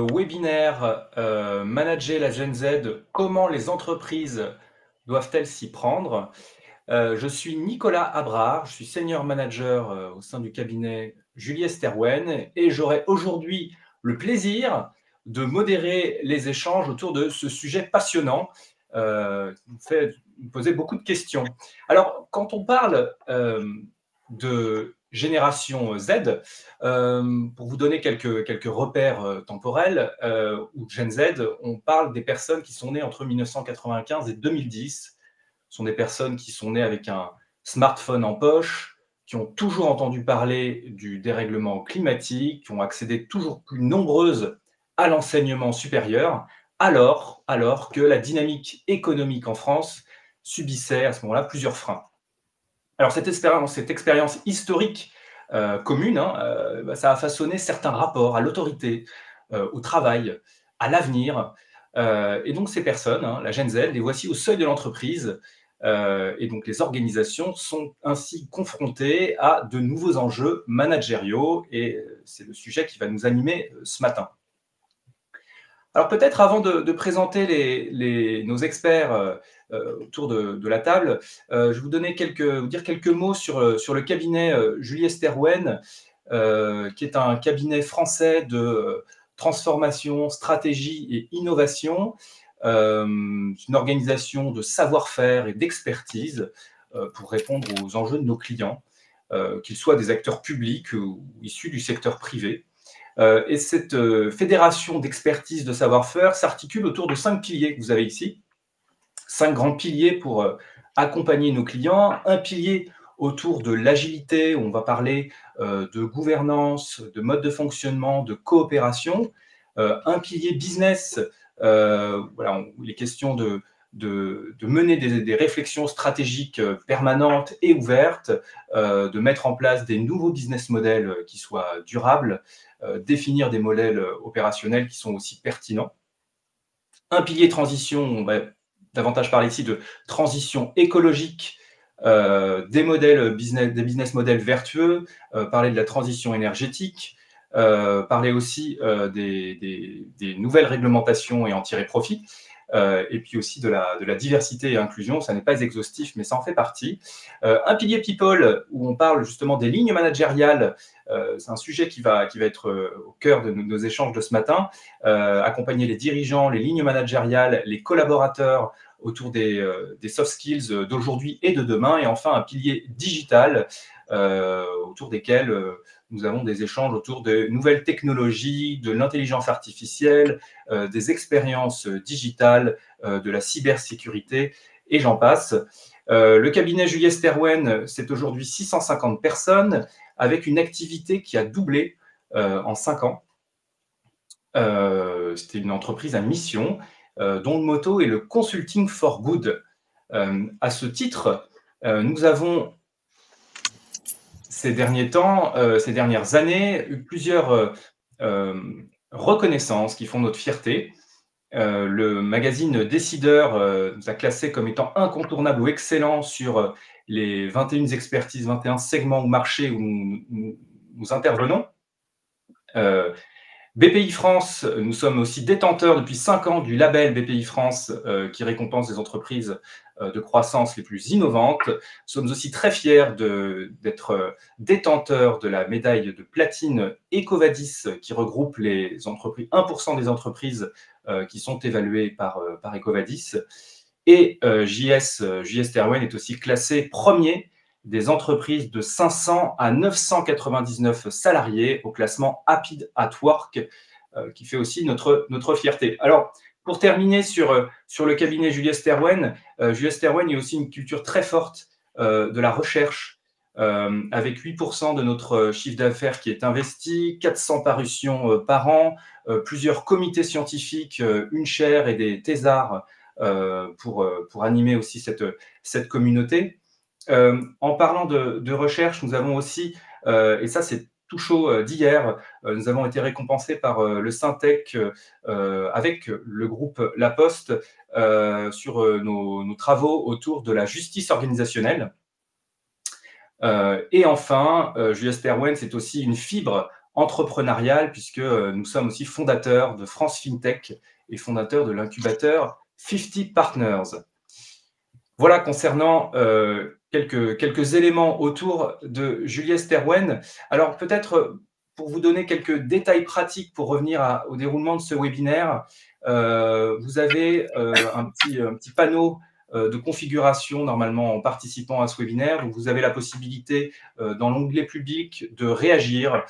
Webinaire Manager la Gen Z, comment les entreprises doivent-elles s'y prendre? Je suis Nicolas Abrard, je suis senior manager au sein du cabinet Juliet Sterwen et j'aurai aujourd'hui le plaisir de modérer les échanges autour de ce sujet passionnant qui me fait me poser beaucoup de questions. Alors, quand on parle de génération Z, pour vous donner quelques repères temporels, ou Gen Z, on parle des personnes qui sont nées entre 1995 et 2010. Ce sont des personnes qui sont nées avec un smartphone en poche, qui ont toujours entendu parler du dérèglement climatique, qui ont accédé toujours plus nombreuses à l'enseignement supérieur, alors que la dynamique économique en France subissait à ce moment-là plusieurs freins. Alors cette expérience historique commune, hein, ça a façonné certains rapports à l'autorité, au travail, à l'avenir. Et donc ces personnes, hein, la Gen Z, les voici au seuil de l'entreprise. Et donc les organisations sont ainsi confrontées à de nouveaux enjeux managériaux. Et c'est le sujet qui va nous animer ce matin. Alors peut-être avant de présenter nos experts autour de la table, je vais vous dire quelques mots sur le cabinet Juliet Sterwen, qui est un cabinet français de transformation, stratégie et innovation. C'est une organisation de savoir-faire et d'expertise pour répondre aux enjeux de nos clients, qu'ils soient des acteurs publics ou issus du secteur privé. Et cette fédération d'expertise de savoir-faire s'articule autour de 5 piliers que vous avez ici. 5 grands piliers pour accompagner nos clients. Un pilier autour de l'agilité, où on va parler de gouvernance, de mode de fonctionnement, de coopération. Un pilier business, voilà, où il est question de mener des réflexions stratégiques permanentes et ouvertes, de mettre en place des nouveaux business models qui soient durables, définir des modèles opérationnels qui sont aussi pertinents. Un pilier transition, on va davantage parler ici de transition écologique, des business models vertueux, parler de la transition énergétique, parler aussi des nouvelles réglementations et en tirer profit. Et puis aussi de la diversité et inclusion, ça n'est pas exhaustif, mais ça en fait partie. Un pilier people, où on parle justement des lignes managériales, c'est un sujet qui va être au cœur de nos échanges de ce matin, accompagner les dirigeants, les lignes managériales, les collaborateurs autour des soft skills d'aujourd'hui et de demain, et enfin un pilier digital autour desquels nous avons des échanges autour de nouvelles technologies, de l'intelligence artificielle, des expériences digitales, de la cybersécurité, et j'en passe. Le cabinet Juliet Sterwen, c'est aujourd'hui 650 personnes, avec une activité qui a doublé en 5 ans. C'était une entreprise à mission, dont le motto est le consulting for good. À ce titre, nous avons ces derniers temps, ces dernières années, eu plusieurs reconnaissances qui font notre fierté. Le magazine Décideur nous a classés comme étant incontournables ou excellents sur les 21 expertises, 21 segments ou marchés où nous intervenons. BPI France, nous sommes aussi détenteurs depuis 5 ans du label BPI France qui récompense les entreprises de croissance les plus innovantes. Nous sommes aussi très fiers d'être détenteurs de la médaille de platine EcoVadis qui regroupe les entreprises, 1% des entreprises qui sont évaluées par EcoVadis. Et JS Sterwen est aussi classé premier des entreprises de 500 à 999 salariés au classement Happy at Work, qui fait aussi notre fierté. Alors, pour terminer sur le cabinet Juliet Sterwen, il y a aussi une culture très forte de la recherche, avec 8% de notre chiffre d'affaires qui est investi, 400 parutions par an, plusieurs comités scientifiques, une chaire et des thésards pour animer aussi cette communauté. En parlant de recherche, nous avons aussi, et ça c'est tout chaud d'hier, nous avons été récompensés par le Syntec avec le groupe La Poste sur nos travaux autour de la justice organisationnelle. Et enfin, Juliet Sterwen, c'est aussi une fibre entrepreneuriale, puisque nous sommes aussi fondateurs de France FinTech et fondateurs de l'incubateur 50 Partners. Voilà concernant quelques éléments autour de Juliette Sterwen. Alors peut-être pour vous donner quelques détails pratiques pour revenir au déroulement de ce webinaire, vous avez un petit panneau de configuration normalement en participant à ce webinaire. Donc vous avez la possibilité dans l'onglet public de réagir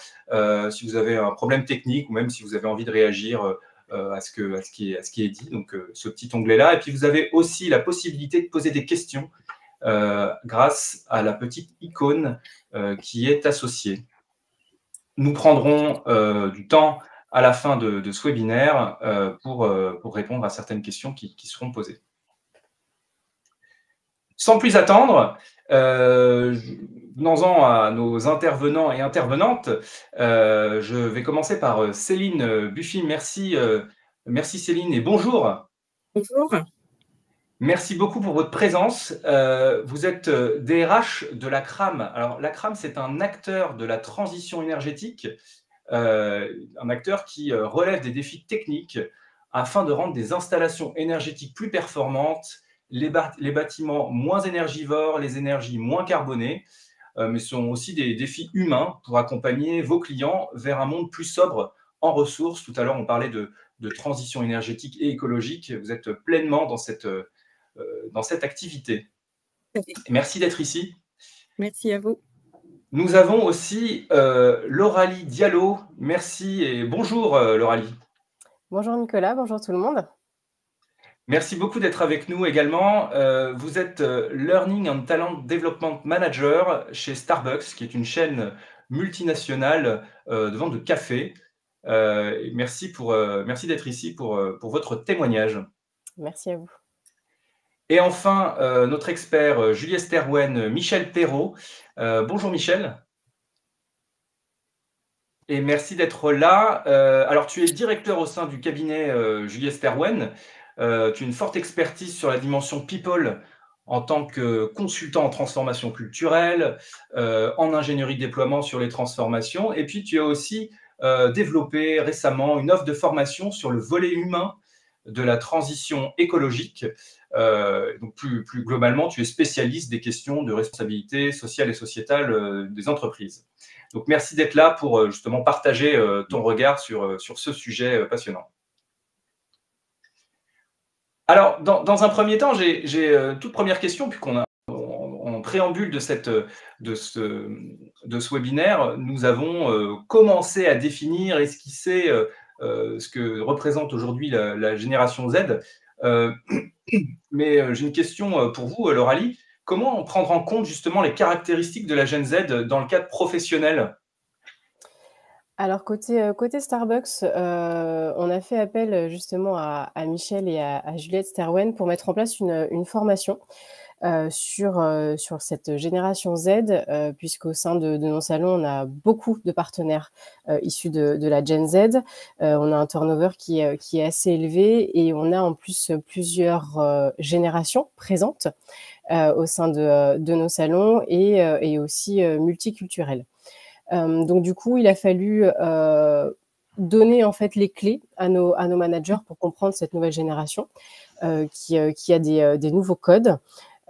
si vous avez un problème technique ou même si vous avez envie de réagir à ce qui est dit, donc ce petit onglet-là. Et puis, vous avez aussi la possibilité de poser des questions grâce à la petite icône qui est associée. Nous prendrons du temps à la fin de ce webinaire pour répondre à certaines questions qui seront posées. Sans plus attendre, venons-en à nos intervenants et intervenantes. Je vais commencer par Céline Buffy. Merci Céline et bonjour. Bonjour. Merci beaucoup pour votre présence. Vous êtes DRH de la CRAM. Alors, la CRAM, c'est un acteur de la transition énergétique, un acteur qui relève des défis techniques afin de rendre des installations énergétiques plus performantes, les bâtiments moins énergivores, les énergies moins carbonées, mais ce sont aussi des défis humains pour accompagner vos clients vers un monde plus sobre en ressources. Tout à l'heure, on parlait de transition énergétique et écologique. Vous êtes pleinement dans cette activité. Merci d'être ici. Merci à vous. Nous avons aussi Lauralie Diallo. Merci et bonjour Lauralie. Bonjour Nicolas, bonjour tout le monde. Merci beaucoup d'être avec nous également. Vous êtes Learning and Talent Development Manager chez Starbucks, qui est une chaîne multinationale de vente de café. Merci d'être ici pour votre témoignage. Merci à vous. Et enfin, notre expert Juliette Sterwen, Michel Perrault. Bonjour Michel. Et merci d'être là. Alors, tu es directeur au sein du cabinet Juliette Sterwen. Tu as une forte expertise sur la dimension people en tant que consultant en transformation culturelle, en ingénierie de déploiement sur les transformations. Et puis, tu as aussi développé récemment une offre de formation sur le volet humain de la transition écologique. Donc plus globalement, tu es spécialiste des questions de responsabilité sociale et sociétale des entreprises. Donc, merci d'être là pour justement partager ton regard sur ce sujet passionnant. Alors, dans un premier temps, j'ai toute première question, puisqu'on a en préambule de ce webinaire, nous avons commencé à définir, esquisser ce que représente aujourd'hui la génération Z. Mais j'ai une question pour vous, Lauralie. Comment prendre en compte justement les caractéristiques de la Gen Z dans le cadre professionnel ? Alors côté Starbucks, on a fait appel justement à Michel et à Juliette Sterwen pour mettre en place une formation sur cette génération Z, puisqu'au sein de nos salons, on a beaucoup de partenaires issus de la Gen Z. On a un turnover qui est assez élevé et on a en plus plusieurs générations présentes au sein de nos salons et aussi multiculturelles. Donc du coup, il a fallu donner en fait les clés à nos managers pour comprendre cette nouvelle génération qui a des nouveaux codes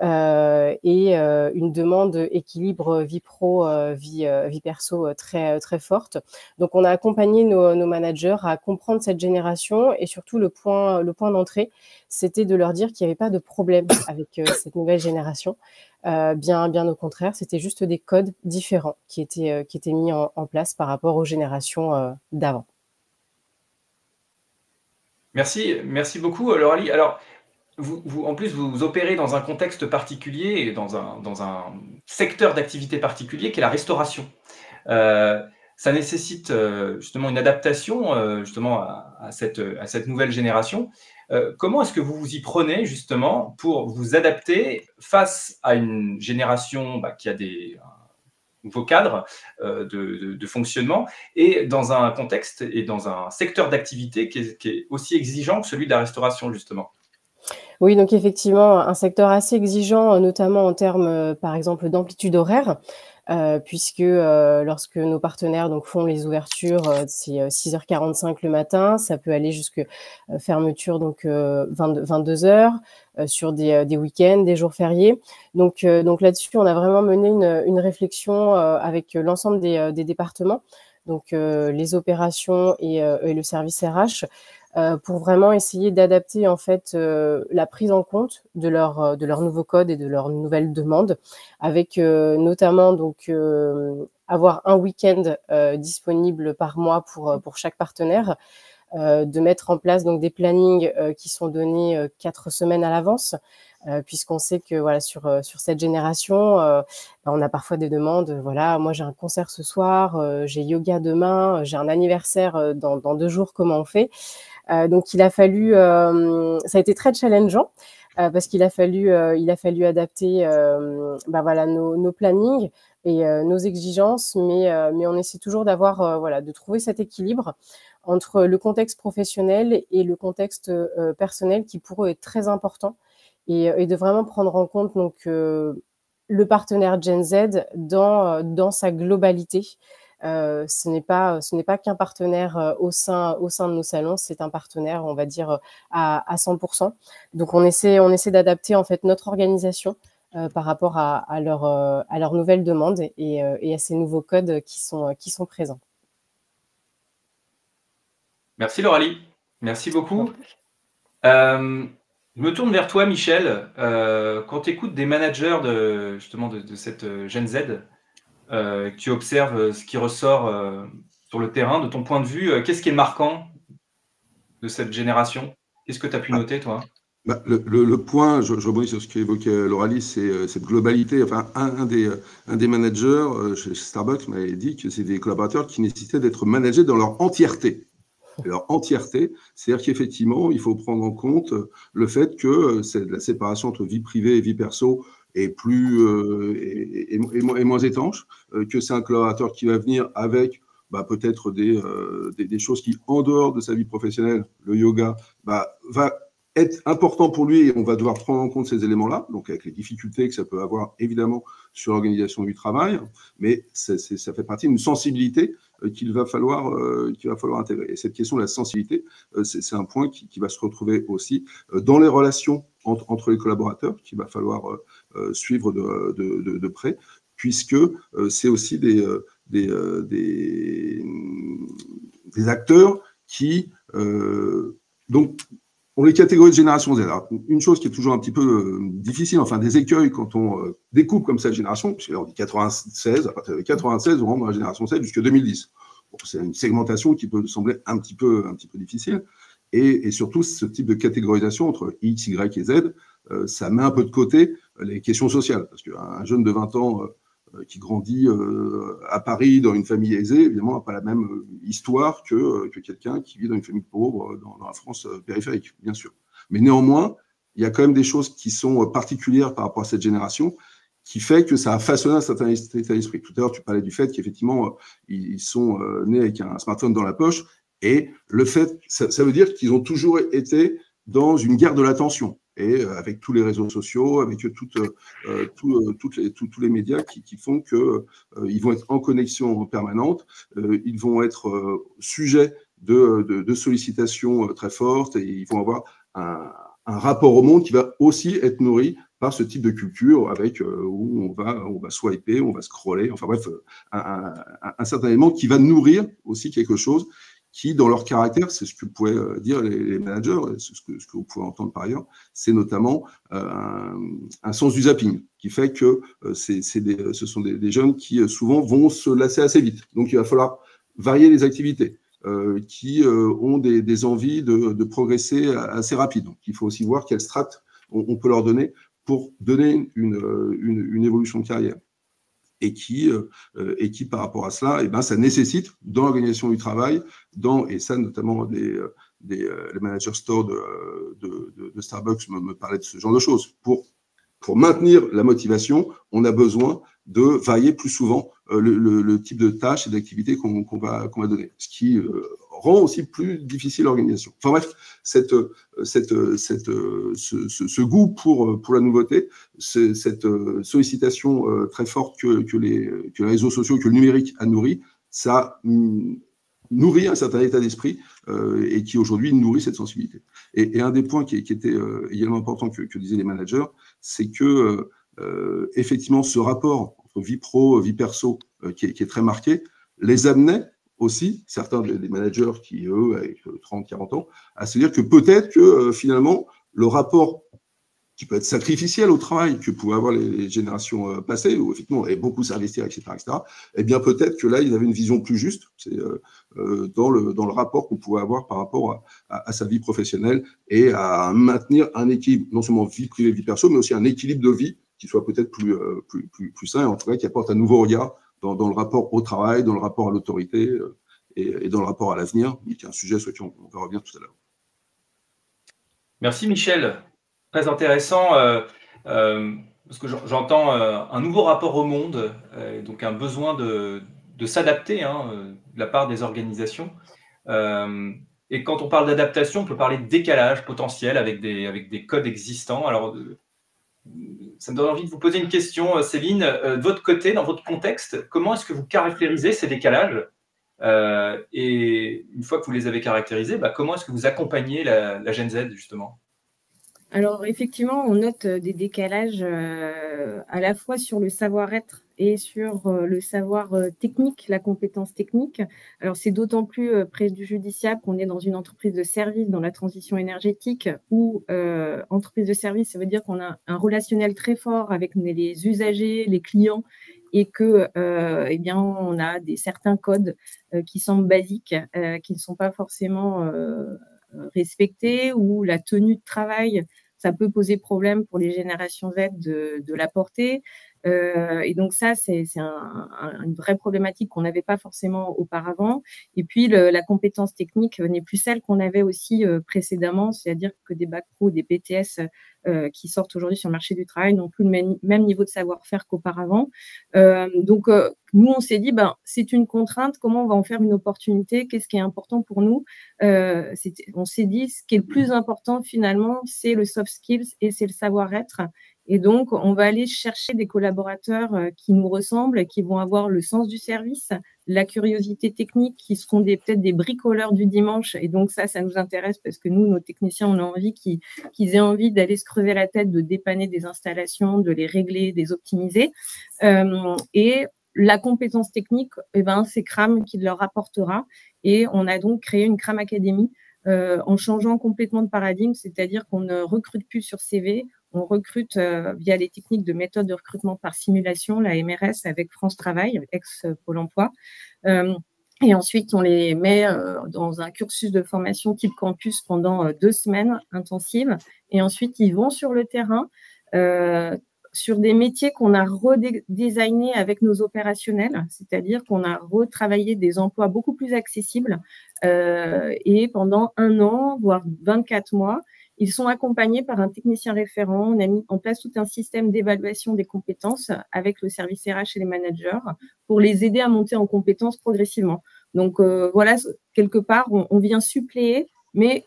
et une demande équilibre vie pro, vie perso très, très forte. Donc, on a accompagné nos managers à comprendre cette génération et surtout le point d'entrée, c'était de leur dire qu'il n'y avait pas de problème avec cette nouvelle génération. Bien au contraire, c'était juste des codes différents qui étaient mis en place par rapport aux générations d'avant. Merci beaucoup, Lauralie. Alors, en plus, vous opérez dans un contexte particulier et dans un secteur d'activité particulier qui est la restauration. Ça nécessite justement une adaptation justement à cette nouvelle génération. Comment est-ce que vous vous y prenez justement pour vous adapter face à une génération qui a des nouveaux cadres de fonctionnement et dans un contexte et dans un secteur d'activité qui est aussi exigeant que celui de la restauration justement? Oui, donc effectivement, un secteur assez exigeant, notamment en termes, par exemple, d'amplitude horaire. puisque lorsque nos partenaires donc, font les ouvertures, c'est 6h45 le matin, ça peut aller jusqu'à fermeture donc 22h sur des week-ends, des jours fériés. Donc là-dessus, on a vraiment mené une réflexion avec l'ensemble des départements, donc les opérations et le service RH, pour vraiment essayer d'adapter en fait la prise en compte de leur nouveau code et de leurs nouvelles demandes, avec notamment donc avoir un week-end disponible par mois pour chaque partenaire, de mettre en place donc des plannings qui sont donnés 4 semaines à l'avance, puisqu'on sait que voilà sur cette génération, on a parfois des demandes, voilà, moi j'ai un concert ce soir, j'ai yoga demain, j'ai un anniversaire dans 2 jours, comment on fait? Donc il a fallu, ça a été très challengeant, parce qu'il a fallu adapter voilà, nos plannings et nos exigences, mais on essaie toujours d'avoir voilà, de trouver cet équilibre entre le contexte professionnel et le contexte personnel qui pour eux est très important, et de vraiment prendre en compte donc le partenaire Gen Z dans sa globalité. Ce n'est pas qu'un partenaire au sein de nos salons, c'est un partenaire, on va dire, à 100%. Donc on essaie d'adapter en fait notre organisation par rapport à leurs nouvelles demandes et à ces nouveaux codes qui sont présents. Merci Lauralie, merci beaucoup. Je me tourne vers toi, Michel. Quand tu écoutes des managers justement de cette Gen Z, tu observes ce qui ressort sur le terrain, de ton point de vue, qu'est-ce qui est marquant de cette génération? Qu'est-ce que tu as pu noter, toi? Le point, je rebondis sur ce qu'évoquait Lauralie, c'est cette globalité. Enfin, un des managers chez Starbucks m'avait dit que c'est des collaborateurs qui nécessitaient d'être managés dans leur entièreté. Leur entièreté, c'est-à-dire qu'effectivement, il faut prendre en compte le fait que la séparation entre vie privée et vie perso est plus est moins étanche, que c'est un collaborateur qui va venir avec peut-être des choses qui, en dehors de sa vie professionnelle, le yoga, va être important pour lui et on va devoir prendre en compte ces éléments-là, donc avec les difficultés que ça peut avoir évidemment sur l'organisation du travail, mais ça fait partie d'une sensibilité qu'il va falloir intégrer. Et cette question de la sensibilité, c'est un point qui va se retrouver aussi dans les relations entre les collaborateurs, qu'il va falloir suivre de près, puisque c'est aussi des acteurs qui donc on les catégorise de génération Z. Alors, une chose qui est toujours un petit peu difficile, enfin des écueils quand on découpe comme cette génération, puisque là on dit 96, à partir de 96, on rentre dans la génération Z jusqu'à 2010. Bon, c'est une segmentation qui peut sembler un petit peu difficile. Et surtout, ce type de catégorisation entre X, Y et Z, ça met un peu de côté les questions sociales. Parce qu'un jeune de 20 ans qui grandit à Paris dans une famille aisée, évidemment, n'a pas la même histoire que quelqu'un qui vit dans une famille pauvre dans la France périphérique, bien sûr. Mais néanmoins, il y a quand même des choses qui sont particulières par rapport à cette génération, qui fait que ça a façonné un certain état d'esprit. Tout à l'heure, tu parlais du fait qu'effectivement, ils sont nés avec un smartphone dans la poche, et le fait, ça veut dire qu'ils ont toujours été dans une guerre de l'attention. Et avec tous les réseaux sociaux, avec tous les médias qui font qu'ils vont être en connexion permanente, ils vont être sujets de sollicitations très fortes, et ils vont avoir un rapport au monde qui va aussi être nourri par ce type de culture où on va swiper, on va scroller, enfin bref, un certain élément qui va nourrir aussi quelque chose qui, dans leur caractère, c'est ce que pouvaient dire les managers, ce que vous pouvez entendre par ailleurs, c'est notamment un sens du zapping, qui fait que ce sont des jeunes qui souvent vont se lasser assez vite. Donc il va falloir varier les activités, qui ont des envies de progresser assez rapide. Donc il faut aussi voir quelle strate on peut leur donner pour donner une évolution de carrière. Et qui, par rapport à cela, ça nécessite, dans l'organisation du travail, et ça notamment les managers store de Starbucks me parlaient de ce genre de choses. Pour maintenir la motivation, on a besoin de varier plus souvent le type de tâches et d'activités qu'on va donner, ce qui rend aussi plus difficile l'organisation. Enfin bref, ce goût pour la nouveauté, cette sollicitation très forte que les réseaux sociaux, que le numérique a nourri, ça nourrit un certain état d'esprit et qui aujourd'hui nourrit cette sensibilité. Et un des points qui était également important que disaient les managers, c'est que effectivement ce rapport entre vie pro, vie perso, qui est très marqué, les amenait aussi, certains des managers qui, eux, avec 30, 40 ans, à se dire que peut-être que finalement, le rapport qui peut être sacrificiel au travail que pouvaient avoir les générations passées, où effectivement, il y avait beaucoup s'investir, etc., eh bien peut-être que là, ils avaient une vision plus juste dans le rapport qu'on pouvait avoir par rapport à sa vie professionnelle et à maintenir un équilibre, non seulement vie privée, vie perso, mais aussi un équilibre de vie qui soit peut-être plus sain, et en tout cas qui apporte un nouveau regard dans le rapport au travail, dans le rapport à l'autorité et dans le rapport à l'avenir, qui est un sujet sur lequel on va revenir tout à l'heure. Merci Michel. Très intéressant, parce que j'entends un nouveau rapport au monde, donc un besoin de s'adapter de la part des organisations. Et quand on parle d'adaptation, on peut parler de décalage potentiel avec des codes existants. Alors, ça me donne envie de vous poser une question, Céline. De votre côté, dans votre contexte, comment est-ce que vous caractérisez ces décalages et une fois que vous les avez caractérisés, comment est-ce que vous accompagnez la Gen Z, justement? Alors, effectivement, on note des décalages à la fois sur le savoir-être et sur le savoir technique, la compétence technique. Alors, c'est d'autant plus préjudiciable qu'on est dans une entreprise de service dans la transition énergétique ou entreprise de service, ça veut dire qu'on a un relationnel très fort avec les usagers, les clients, et que eh bien, on a certains codes qui semblent basiques, qui ne sont pas forcément respectés, ou la tenue de travail, ça peut poser problème pour les générations Z de l'apporter. Et donc ça, c'est une vraie problématique qu'on n'avait pas forcément auparavant. Et puis, la compétence technique n'est plus celle qu'on avait aussi précédemment, c'est-à-dire que des bacs pro, des BTS qui sortent aujourd'hui sur le marché du travail n'ont plus le même niveau de savoir-faire qu'auparavant. Donc, nous, on s'est dit, c'est une contrainte, comment on va en faire une opportunité? Qu'est-ce qui est important pour nous? On s'est dit, ce qui est le plus important finalement, c'est le soft skills et c'est le savoir-être. Et donc, on va aller chercher des collaborateurs qui nous ressemblent, qui vont avoir le sens du service, la curiosité technique, qui seront peut-être des bricoleurs du dimanche. Et donc, ça nous intéresse parce que nous, nos techniciens, on a envie qu'ils aient envie d'aller se crever la tête, de dépanner des installations, de les régler, de les optimiser. Et la compétence technique, c'est CRAM qui leur apportera. Et on a donc créé une CRAM Academy en changeant complètement de paradigme, c'est-à-dire qu'on ne recrute plus sur CV, on recrute via les techniques de méthode de recrutement par simulation, la MRS avec France Travail, ex-Pôle emploi. Et ensuite, on les met dans un cursus de formation type campus pendant 2 semaines intensives. Et ensuite, ils vont sur le terrain sur des métiers qu'on a redesignés avec nos opérationnels, c'est-à-dire qu'on a retravaillé des emplois beaucoup plus accessibles et pendant 1 an, voire 24 mois, ils sont accompagnés par un technicien référent. On a mis en place tout un système d'évaluation des compétences avec le service RH et les managers pour les aider à monter en compétences progressivement. Donc, voilà, quelque part, on vient suppléer, mais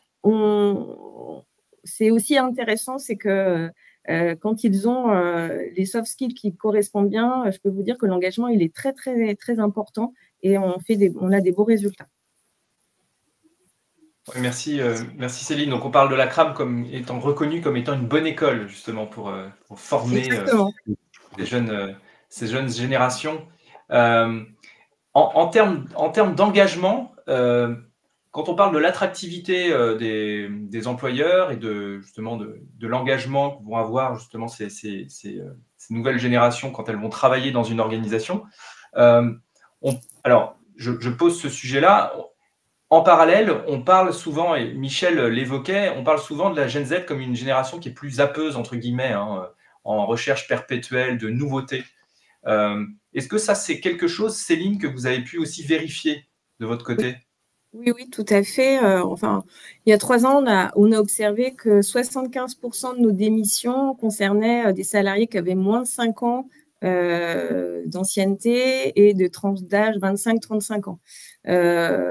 c'est aussi intéressant, c'est que quand ils ont les soft skills qui correspondent bien, je peux vous dire que l'engagement, il est très, très, très important et on a des beaux résultats. Oui, merci Céline. Donc, on parle de la CRAM comme étant reconnue comme étant une bonne école, justement, pour former ces jeunes générations. En termes d'engagement, quand on parle de l'attractivité des employeurs et justement de l'engagement que vont avoir justement ces nouvelles générations quand elles vont travailler dans une organisation, alors, je pose ce sujet-là. En parallèle, on parle souvent, et Michel l'évoquait, on parle souvent de la Gen Z comme une génération qui est plus zappeuse, entre guillemets, en recherche perpétuelle de nouveautés. Est-ce que ça, c'est quelque chose, Céline, que vous avez pu aussi vérifier de votre côté? Oui, tout à fait. Il y a 3 ans, on a observé que 75% de nos démissions concernaient des salariés qui avaient moins de 5 ans d'ancienneté et de tranche d'âge 25-35 ans.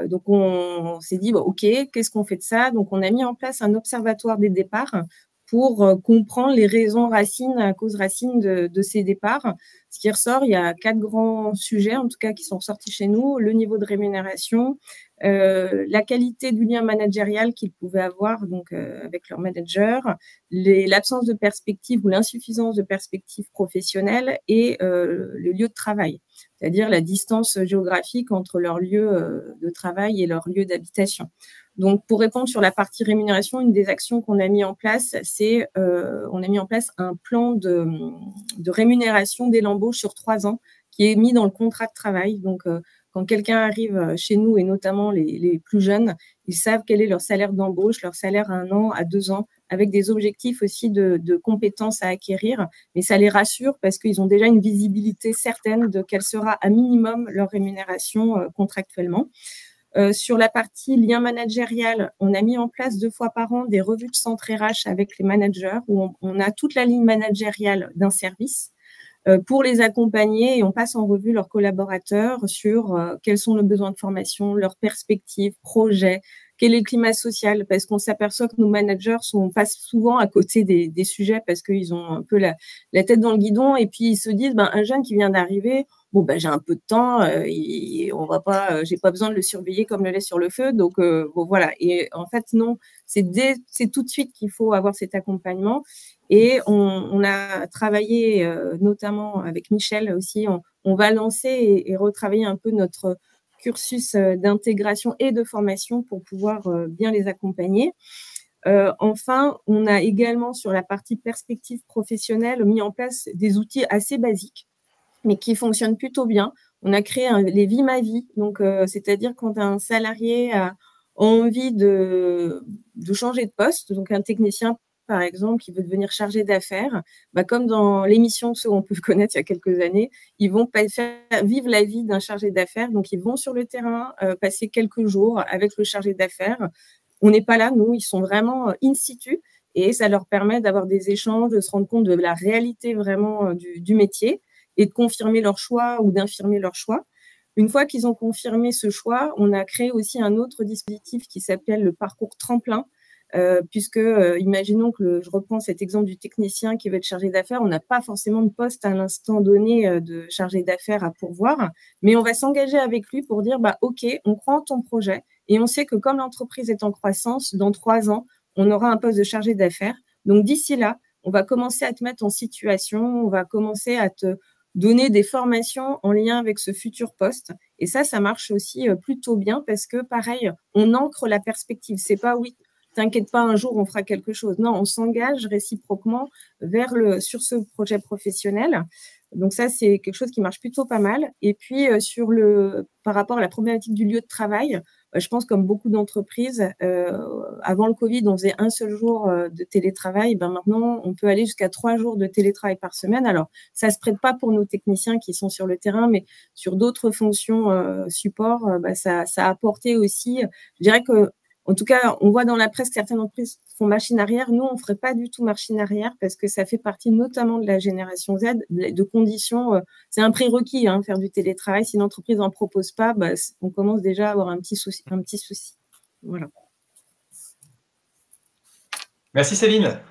Donc, on s'est dit, bon, OK, qu'est-ce qu'on fait de ça? Donc, on a mis en place un observatoire des départs pour comprendre les raisons racines, causes racines de ces départs. Ce qui ressort, il y a 4 grands sujets, en tout cas, qui sont ressortis chez nous. Le niveau de rémunération, la qualité du lien managérial qu'ils pouvaient avoir donc, avec leur manager, l'absence de perspective ou l'insuffisance de perspective professionnelle et le lieu de travail, c'est-à-dire la distance géographique entre leur lieu de travail et leur lieu d'habitation. Donc, pour répondre sur la partie rémunération, une des actions qu'on a mis en place, c'est on a mis en place un plan de rémunération dès l'embauche sur 3 ans qui est mis dans le contrat de travail. Donc, quand quelqu'un arrive chez nous, et notamment les plus jeunes, ils savent quel est leur salaire d'embauche, leur salaire à 1 an, à 2 ans, avec des objectifs aussi de compétences à acquérir. Mais ça les rassure parce qu'ils ont déjà une visibilité certaine de quelle sera à minimum leur rémunération contractuellement. Sur la partie lien managérial, on a mis en place 2 fois par an des revues de centre RH avec les managers où on a toute la ligne managériale d'un service pour les accompagner et on passe en revue leurs collaborateurs sur quels sont leurs besoins de formation, leurs perspectives, projets, quel est le climat social, parce qu'on s'aperçoit que nos managers passent souvent à côté des sujets parce qu'ils ont un peu la tête dans le guidon et puis ils se disent, un jeune qui vient d'arriver, bon, j'ai un peu de temps, on va pas, j'ai pas besoin de le surveiller comme le lait sur le feu, donc bon, voilà. Et en fait, non, c'est tout de suite qu'il faut avoir cet accompagnement. Et on a travaillé notamment avec Michel aussi, on va lancer et retravailler un peu notre cursus d'intégration et de formation pour pouvoir bien les accompagner. Enfin, on a également sur la partie perspective professionnelle mis en place des outils assez basiques, mais qui fonctionnent plutôt bien. On a créé les Vie ma vie, donc c'est-à-dire quand un salarié a envie de changer de poste, donc un technicien par exemple, qui veut devenir chargé d'affaires, comme dans l'émission Ceux on peut connaître il y a quelques années, ils vont vivre la vie d'un chargé d'affaires. Donc, ils vont sur le terrain, passer quelques jours avec le chargé d'affaires. On n'est pas là, nous, ils sont vraiment in situ et ça leur permet d'avoir des échanges, de se rendre compte de la réalité vraiment du métier et de confirmer leur choix ou d'infirmer leur choix. Une fois qu'ils ont confirmé ce choix, on a créé aussi un autre dispositif qui s'appelle le parcours tremplin, puisque, imaginons que je reprends cet exemple du technicien qui veut être chargé d'affaires, on n'a pas forcément de poste à l'instant donné de chargé d'affaires à pourvoir, mais on va s'engager avec lui pour dire, OK, on croit en ton projet et on sait que comme l'entreprise est en croissance, dans 3 ans, on aura un poste de chargé d'affaires. Donc, d'ici là, on va commencer à te mettre en situation, on va commencer à te donner des formations en lien avec ce futur poste. Et ça marche aussi plutôt bien parce que, pareil, on ancre la perspective. C'est pas oui, t'inquiète pas, un jour, on fera quelque chose. Non, on s'engage réciproquement sur ce projet professionnel. Donc ça, c'est quelque chose qui marche plutôt pas mal. Et puis, par rapport à la problématique du lieu de travail, je pense comme beaucoup d'entreprises, avant le Covid, on faisait un seul jour de télétravail. Maintenant, on peut aller jusqu'à 3 jours de télétravail par semaine. Alors, ça se prête pas pour nos techniciens qui sont sur le terrain, mais sur d'autres fonctions support, ça a apporté aussi, je dirais que en tout cas, on voit dans la presse que certaines entreprises font machine arrière. Nous, on ne ferait pas du tout machine arrière parce que ça fait partie notamment de la génération Z, de conditions. C'est un prérequis, faire du télétravail. Si l'entreprise n'en propose pas, on commence déjà à avoir un petit souci. Voilà. Merci Céline.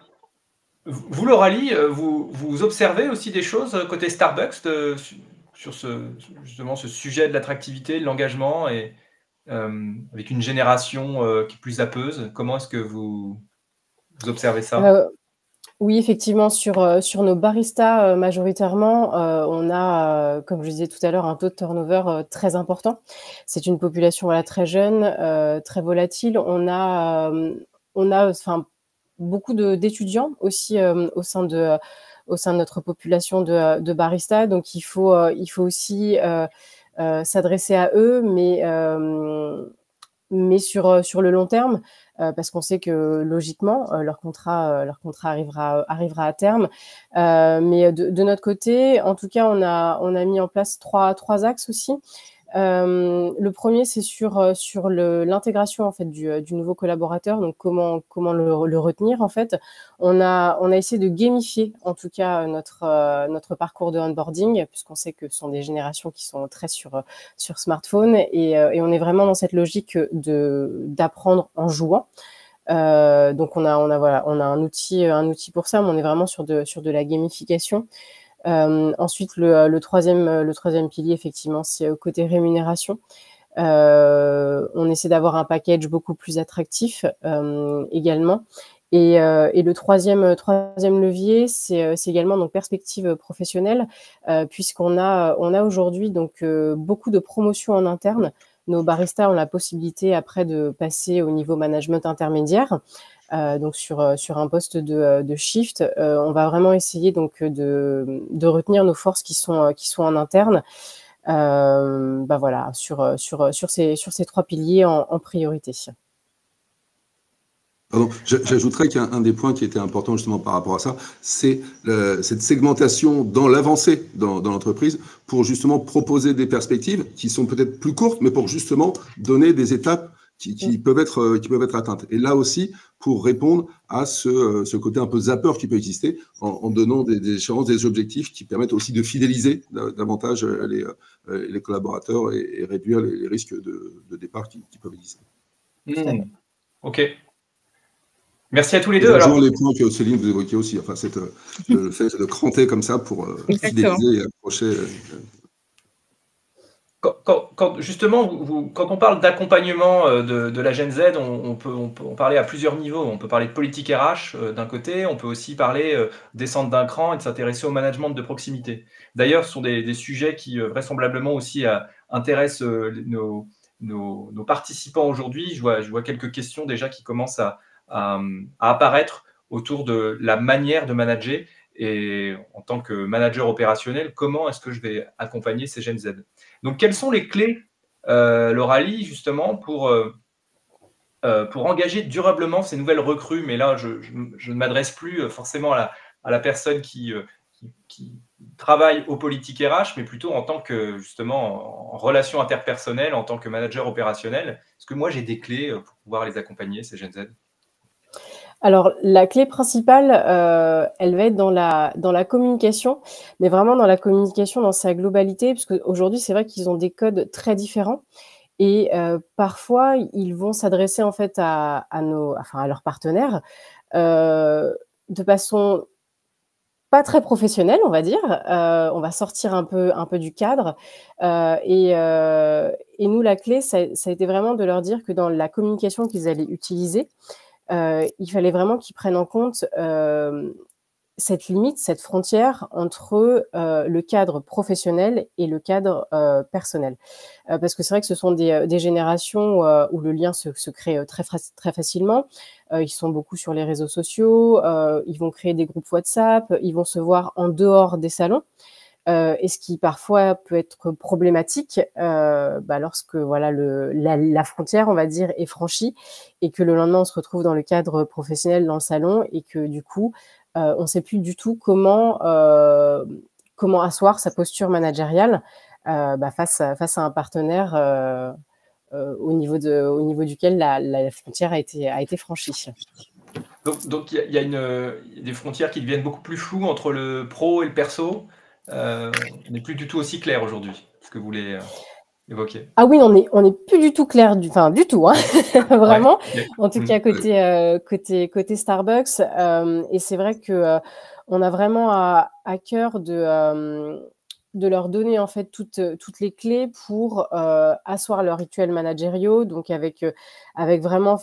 Vous, Lauralie, vous observez aussi des choses côté Starbucks sur justement ce sujet de l'attractivité, de l'engagement et avec une génération qui est plus zappeuse. Comment est-ce que vous observez ça? Oui, effectivement, sur nos baristas, majoritairement, on a, comme je disais tout à l'heure, un taux de turnover très important. C'est une population très jeune, très volatile. On a beaucoup d'étudiants aussi au sein de notre population de baristas. Donc, il faut aussi s'adresser à eux, mais sur le long terme, parce qu'on sait que logiquement leur contrat arrivera à terme. Mais de notre côté, en tout cas, on a mis en place trois axes aussi. Le premier, c'est sur l'intégration en fait du nouveau collaborateur. Donc comment le retenir en fait. On a essayé de gamifier en tout cas notre parcours de onboarding, puisqu'on sait que ce sont des générations qui sont très sur smartphone, et on est vraiment dans cette logique d'apprendre en jouant. Donc on a un outil pour ça, mais on est vraiment sur de la gamification. Ensuite, le troisième pilier, effectivement, c'est côté rémunération. On essaie d'avoir un package beaucoup plus attractif également. Et le troisième levier, c'est également donc perspective professionnelle, puisqu'on a aujourd'hui donc beaucoup de promotions en interne. Nos baristas ont la possibilité après de passer au niveau management intermédiaire. Donc sur un poste de shift, on va vraiment essayer donc de retenir nos forces qui sont en interne. Voilà, sur ces trois piliers en priorité. Pardon, j'ajouterais qu'un des points qui était important justement par rapport à ça, c'est cette segmentation dans l'avancée dans l'entreprise pour justement proposer des perspectives qui sont peut-être plus courtes, mais pour justement donner des étapes qui peuvent être atteintes. Et là aussi, pour répondre à ce côté un peu zapper qui peut exister, en donnant des échéances, des objectifs qui permettent aussi de fidéliser davantage les collaborateurs et réduire les risques de départ qui peuvent exister. Ok. Merci à tous les deux. deux. Alors, les points que Céline vous évoquiez aussi, enfin, le fait de cranter comme ça pour fidéliser et approcher. Justement, quand on parle d'accompagnement de la Gen Z, on peut parler à plusieurs niveaux. On peut parler de politique RH d'un côté, on peut aussi parler descendre d'un cran et de s'intéresser au management de proximité. D'ailleurs, ce sont des sujets qui vraisemblablement aussi intéressent nos participants aujourd'hui. Je vois quelques questions déjà qui commencent à apparaître autour de la manière de manager. Et en tant que manager opérationnel, comment est-ce que je vais accompagner ces Gen Z? Donc, quelles sont les clés, Lauralie, justement, pour engager durablement ces nouvelles recrues? Mais là, je ne m'adresse plus forcément à la personne qui travaille aux politiques RH, mais plutôt en tant que, justement, en relation interpersonnelle, en tant que manager opérationnel. Est-ce que moi, j'ai des clés pour pouvoir les accompagner, ces Gen Z? Alors, la clé principale, elle va être dans la communication, mais vraiment dans la communication dans sa globalité, puisque aujourd'hui, c'est vrai qu'ils ont des codes très différents, et parfois, ils vont s'adresser en fait à leurs partenaires de façon pas très professionnelle, on va dire. On va sortir un peu du cadre, et nous, la clé, ça a été vraiment de leur dire que dans la communication qu'ils allaient utiliser, il fallait vraiment qu'ils prennent en compte cette limite, cette frontière entre le cadre professionnel et le cadre personnel. Parce que c'est vrai que ce sont des générations où le lien se crée très facilement. Ils sont beaucoup sur les réseaux sociaux, ils vont créer des groupes WhatsApp, ils vont se voir en dehors des salons. Et ce qui parfois peut être problématique lorsque voilà la frontière, on va dire, est franchie, et que le lendemain on se retrouve dans le cadre professionnel dans le salon, et que du coup on ne sait plus du tout comment asseoir sa posture managériale face à un partenaire au niveau duquel la frontière a été franchie. Donc il y a des frontières qui deviennent beaucoup plus floues entre le pro et le perso. N'est plus du tout aussi clair aujourd'hui, ce que vous voulez évoquer. Ah oui, on est plus du tout clair du tout, hein. Vraiment. Ouais. En tout cas côté Starbucks, et c'est vrai que on a vraiment à cœur de leur donner en fait toutes les clés pour asseoir leurs rituels managériaux, donc avec vraiment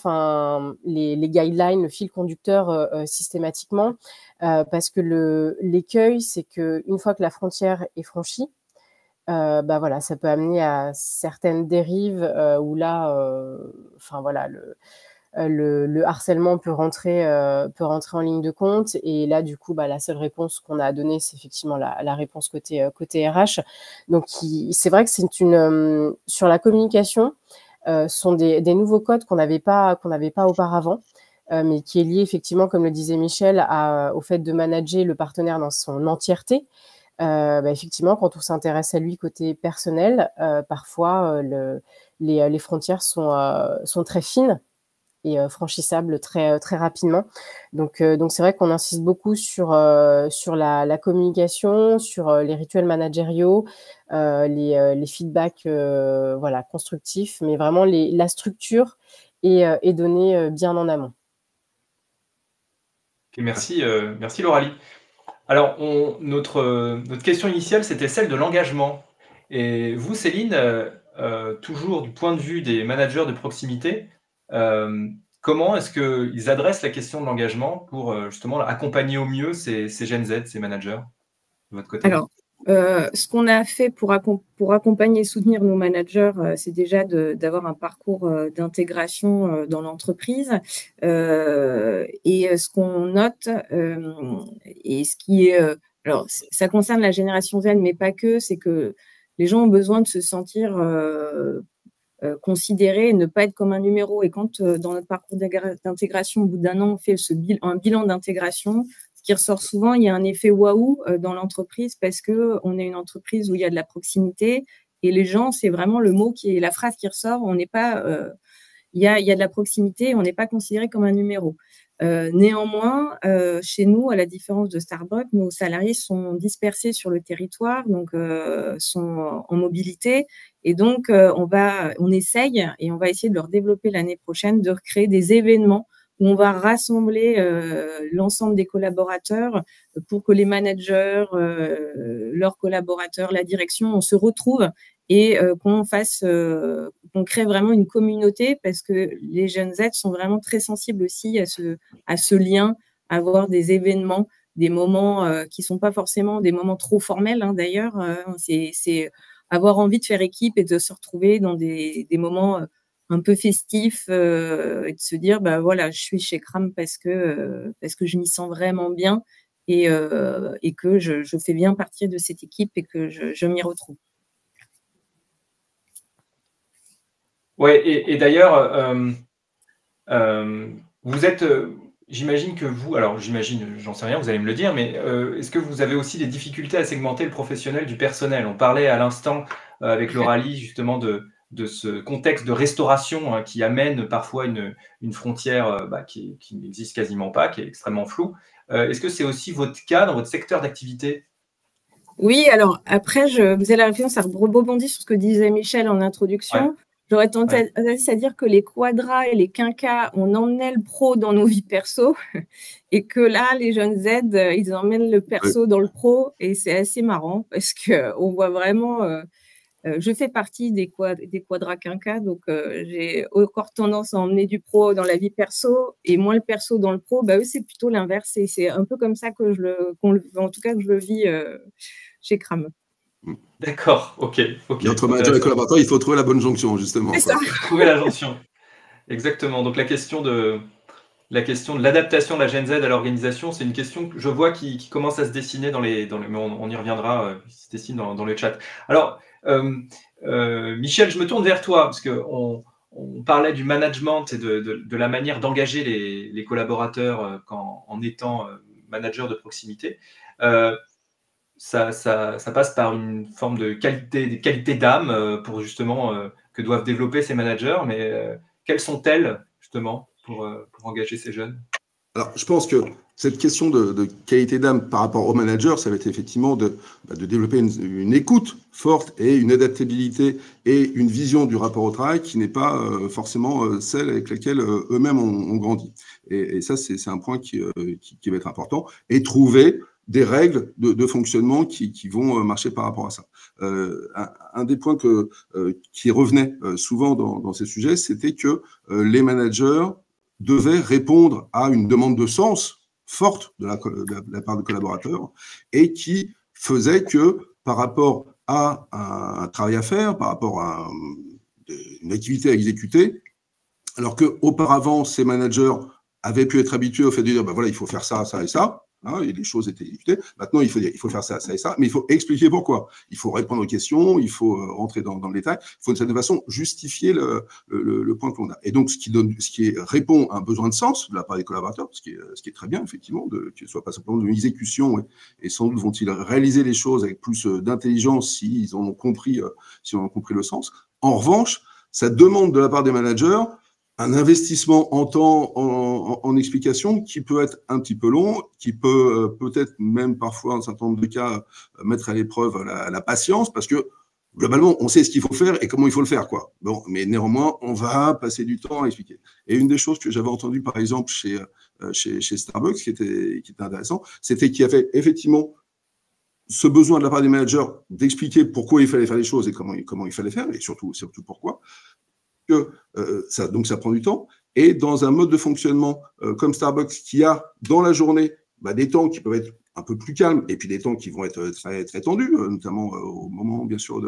les guidelines, le fil conducteur systématiquement, parce que l'écueil, c'est que une fois que la frontière est franchie, voilà, ça peut amener à certaines dérives où là, le harcèlement peut rentrer en ligne de compte. Et là, du coup, la seule réponse qu'on a à donner, c'est effectivement la réponse côté RH. Donc, c'est vrai que c'est sur la communication, sont des nouveaux codes qu'on n'avait pas auparavant. Mais qui est lié effectivement, comme le disait Michel, au fait de manager le partenaire dans son entièreté. Effectivement, quand on s'intéresse à lui côté personnel, parfois les frontières sont très fines et franchissables très rapidement. Donc c'est vrai qu'on insiste beaucoup sur la communication, sur les rituels managériaux, les feedbacks voilà, constructifs, mais vraiment la structure est donnée bien en amont. Okay, merci Lauralie. Alors, notre question initiale, c'était celle de l'engagement. Et vous, Céline, toujours du point de vue des managers de proximité, comment est-ce qu'ils adressent la question de l'engagement pour justement accompagner au mieux ces Gen Z, ces managers, de votre côté? Alors, ce qu'on a fait pour accompagner et soutenir nos managers, c'est déjà d'avoir un parcours d'intégration dans l'entreprise. Et ce qu'on note, et ce qui est… alors, ça concerne la génération Z, mais pas que, c'est que les gens ont besoin de se sentir considérés et ne pas être comme un numéro. Et quand, dans notre parcours d'intégration, au bout d'un an, on fait un bilan d'intégration, ce qui ressort souvent, il y a un effet waouh dans l'entreprise parce qu'on est une entreprise où il y a de la proximité et les gens, c'est vraiment le mot la phrase qui ressort. On n'est pas, il y a de la proximité, on n'est pas considéré comme un numéro. Néanmoins, chez nous, à la différence de Starbucks, nos salariés sont dispersés sur le territoire, donc sont en mobilité, et donc on essaye et on va essayer de leur développer l'année prochaine de recréer des événements où on va rassembler l'ensemble des collaborateurs pour que les managers, leurs collaborateurs, la direction, on se retrouve et qu'on crée vraiment une communauté parce que les jeunes Z sont vraiment très sensibles aussi à ce lien, à avoir des événements, des moments qui sont pas forcément des moments trop formels d'ailleurs. C'est avoir envie de faire équipe et de se retrouver dans des moments un peu festifs et de se dire voilà, je suis chez Cram parce que je m'y sens vraiment bien et que je fais bien partie de cette équipe et que je m'y retrouve. Ouais, et d'ailleurs, vous êtes, j'imagine que vous, alors j'imagine, j'en sais rien, vous allez me le dire, mais est-ce que vous avez aussi des difficultés à segmenter le professionnel du personnel? On parlait à l'instant avec Lauralie justement de ce contexte de restauration qui amène parfois une frontière qui n'existe quasiment pas, qui est extrêmement floue. Est-ce que c'est aussi votre cas dans votre secteur d'activité? Oui, alors après, vous allez réfléchir, ça rebondit sur ce que disait Michel en introduction. Ouais. J'aurais tendance à dire que les quadras et les quinquas, on emmenait le pro dans nos vies perso et que là, les jeunes Z, ils emmènent le perso dans le pro et c'est assez marrant parce qu'on voit vraiment… je fais partie des quadras quinquas, donc j'ai encore tendance à emmener du pro dans la vie perso et moins le perso dans le pro. Eux, c'est plutôt l'inverse et c'est un peu comme ça que en tout cas que je le vis chez Cram. D'accord, ok. Entre manager et collaborateur, il faut trouver la bonne jonction, justement. C'est ça. Trouver la jonction. Exactement. Donc la question de l'adaptation de la Gen Z à l'organisation, c'est une question que je vois qui commence à se dessiner mais on y reviendra, qui se dessine dans le chat. Alors, Michel, je me tourne vers toi, parce qu'on parlait du management et de la manière d'engager les collaborateurs en étant manager de proximité. Ça passe par une forme de qualité d'âme pour justement que doivent développer ces managers, mais quelles sont-elles justement pour engager ces jeunes? Alors, je pense que cette question de qualité d'âme par rapport au manager, ça va être effectivement de développer une écoute forte et une adaptabilité et une vision du rapport au travail qui n'est pas forcément celle avec laquelle eux-mêmes ont grandi. Et ça, c'est un point qui va être important. Et trouver des règles de fonctionnement qui vont marcher par rapport à ça. Un des points qui revenait souvent dans ces sujets, c'était que les managers devaient répondre à une demande de sens forte de la part des collaborateurs et qui faisait que par rapport à un travail à faire, par rapport à une activité à exécuter, alors qu'auparavant, ces managers avaient pu être habitués au fait de dire, voilà, il faut faire ça, ça et ça, Hein, et les choses étaient exécutées. Maintenant, il faut faire ça, ça et ça, mais il faut expliquer pourquoi. Il faut répondre aux questions, il faut rentrer dans le détail. Il faut, d'une certaine façon, justifier le point qu'on a. Et donc, ce qui répond à un besoin de sens de la part des collaborateurs, ce qui est très bien, effectivement, que ce ne soit pas simplement une exécution, et sans doute vont-ils réaliser les choses avec plus d'intelligence s'ils en ont compris, le sens. En revanche, ça demande de la part des managers un investissement en temps, en explication, qui peut être un petit peu long, qui peut peut-être même parfois, dans un certain nombre de cas, mettre à l'épreuve la patience, parce que globalement, on sait ce qu'il faut faire et comment il faut le faire, quoi. Bon, mais néanmoins, on va passer du temps à expliquer. Et une des choses que j'avais entendues, par exemple, chez Starbucks, qui était intéressant, c'était qu'il y avait effectivement ce besoin de la part des managers d'expliquer pourquoi il fallait faire les choses et comment il fallait faire, et surtout pourquoi. Donc ça prend du temps. Et dans un mode de fonctionnement comme Starbucks, qui a dans la journée des temps qui peuvent être un peu plus calmes, et puis des temps qui vont être très, très tendus, notamment au moment, bien sûr,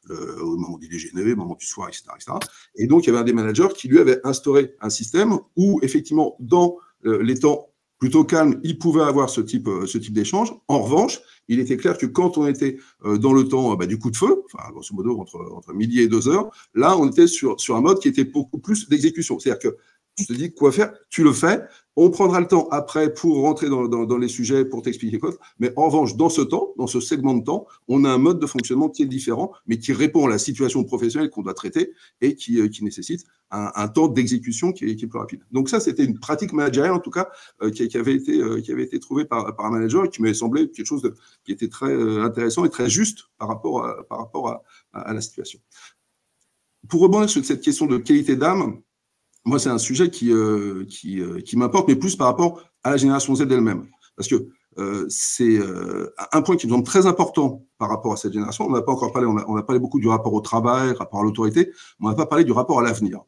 au moment du déjeuner, au moment du soir, etc., etc. Et donc, il y avait un des managers qui, lui, avait instauré un système où, effectivement, dans les temps plutôt calmes, il pouvait avoir ce type d'échange. En revanche, il était clair que quand on était dans le temps du coup de feu, enfin, grosso modo, entre midi et 2 heures, là, on était sur un mode qui était beaucoup plus d'exécution. C'est-à-dire que tu te dis quoi faire, tu le fais. On prendra le temps après pour rentrer dans les sujets, pour t'expliquer quoi. Mais en revanche, dans ce temps, dans ce segment de temps, on a un mode de fonctionnement qui est différent, mais qui répond à la situation professionnelle qu'on doit traiter et qui nécessite un temps d'exécution qui est plus rapide. Donc ça, c'était une pratique managériale, en tout cas, qui avait été trouvée par un manager et qui m'avait semblé quelque chose qui était très intéressant et très juste par rapport à la situation. Pour rebondir sur cette question de qualité d'âme, moi, c'est un sujet qui m'importe, mais plus par rapport à la génération Z elle-même. Parce que c'est un point qui me semble très important par rapport à cette génération. On n'a pas encore parlé, on a parlé beaucoup du rapport au travail, rapport à l'autorité, mais on n'a pas parlé du rapport à l'avenir.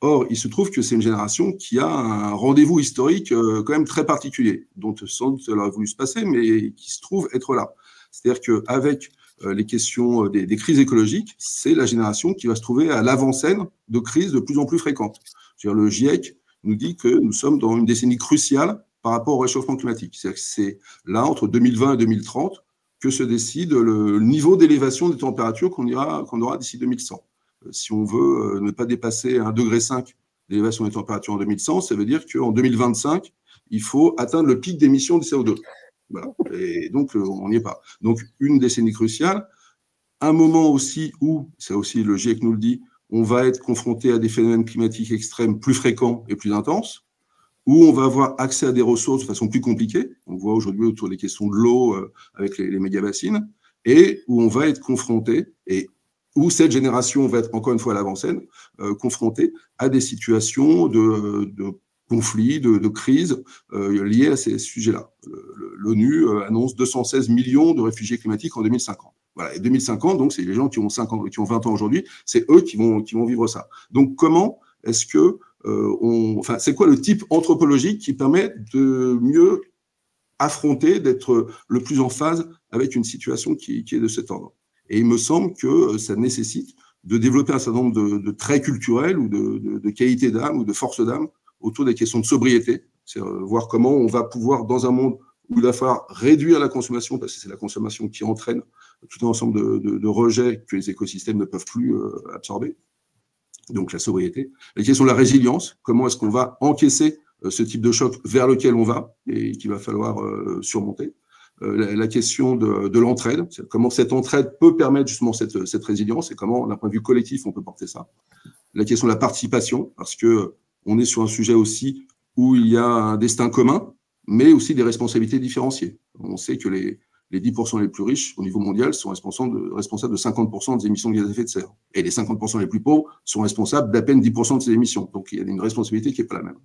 Or, il se trouve que c'est une génération qui a un rendez-vous historique quand même très particulier, dont sans doute elle aurait voulu se passer, mais qui se trouve être là. C'est-à-dire qu'avec les questions des crises écologiques, c'est la génération qui va se trouver à l'avant-scène de crises de plus en plus fréquentes. Le GIEC nous dit que nous sommes dans une décennie cruciale par rapport au réchauffement climatique. C'est-à-dire que c'est là, entre 2020 et 2030, que se décide le niveau d'élévation des températures qu'on aura d'ici 2100. Si on veut ne pas dépasser 1,5 degré d'élévation des températures en 2100, ça veut dire qu'en 2025, il faut atteindre le pic d'émission de CO2. Voilà. Et donc, on n'y est pas. Donc, une décennie cruciale. Un moment aussi où, c'est aussi le GIEC nous le dit, on va être confronté à des phénomènes climatiques extrêmes plus fréquents et plus intenses, où on va avoir accès à des ressources de façon plus compliquée. On voit aujourd'hui autour des questions de l'eau avec les méga-bassines, et où on va être confronté, et où cette génération va être encore une fois à l'avant-scène, confrontée à des situations de conflits, de crises liées à ces sujets-là. L'ONU annonce 216 millions de réfugiés climatiques en 2050. Voilà, et 2050, donc, c'est les gens qui ont 20 ans aujourd'hui, c'est eux qui vont vivre ça. Donc, comment est-ce que c'est quoi le type anthropologique qui permet de mieux affronter, d'être le plus en phase avec une situation qui est de cet ordre? Et il me semble que ça nécessite de développer un certain nombre de traits culturels ou de qualités d'âme ou de force d'âme autour des questions de sobriété, c'est voir comment on va pouvoir, dans un monde où il va falloir réduire la consommation, parce que c'est la consommation qui entraîne tout un ensemble de rejets que les écosystèmes ne peuvent plus absorber. Donc la sobriété. La question de la résilience, comment est-ce qu'on va encaisser ce type de choc vers lequel on va et qu'il va falloir surmonter. La question de l'entraide, comment cette entraide peut permettre justement cette résilience et comment, d'un point de vue collectif, on peut porter ça. La question de la participation, parce qu'on est sur un sujet aussi où il y a un destin commun, mais aussi des responsabilités différenciées. On sait que les 10% les plus riches au niveau mondial sont responsables de 50% des émissions de gaz à effet de serre. Et les 50% les plus pauvres sont responsables d'à peine 10% de ces émissions. Donc, il y a une responsabilité qui n'est pas la même.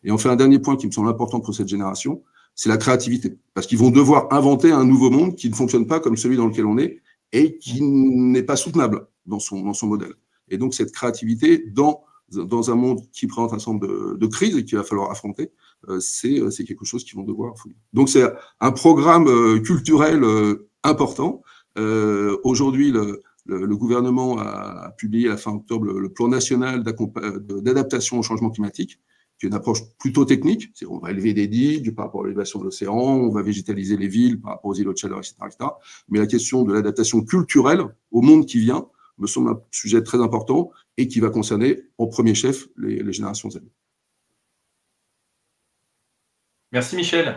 Et enfin, un dernier point qui me semble important pour cette génération, c'est la créativité. Parce qu'ils vont devoir inventer un nouveau monde qui ne fonctionne pas comme celui dans lequel on est et qui n'est pas soutenable dans son modèle. Et donc, cette créativité dans un monde qui présente un certain nombre de crises et qu'il va falloir affronter, c'est quelque chose qu'ils vont devoir fouiller. Donc, c'est un programme culturel important. Aujourd'hui, le gouvernement a publié à la fin octobre le plan national d'adaptation au changement climatique, qui est une approche plutôt technique. On va élever des digues par rapport à l'élévation de l'océan, on va végétaliser les villes par rapport aux îlots de chaleur, etc., etc. Mais la question de l'adaptation culturelle au monde qui vient me semble un sujet très important et qui va concerner en premier chef les générations Z. Merci Michel.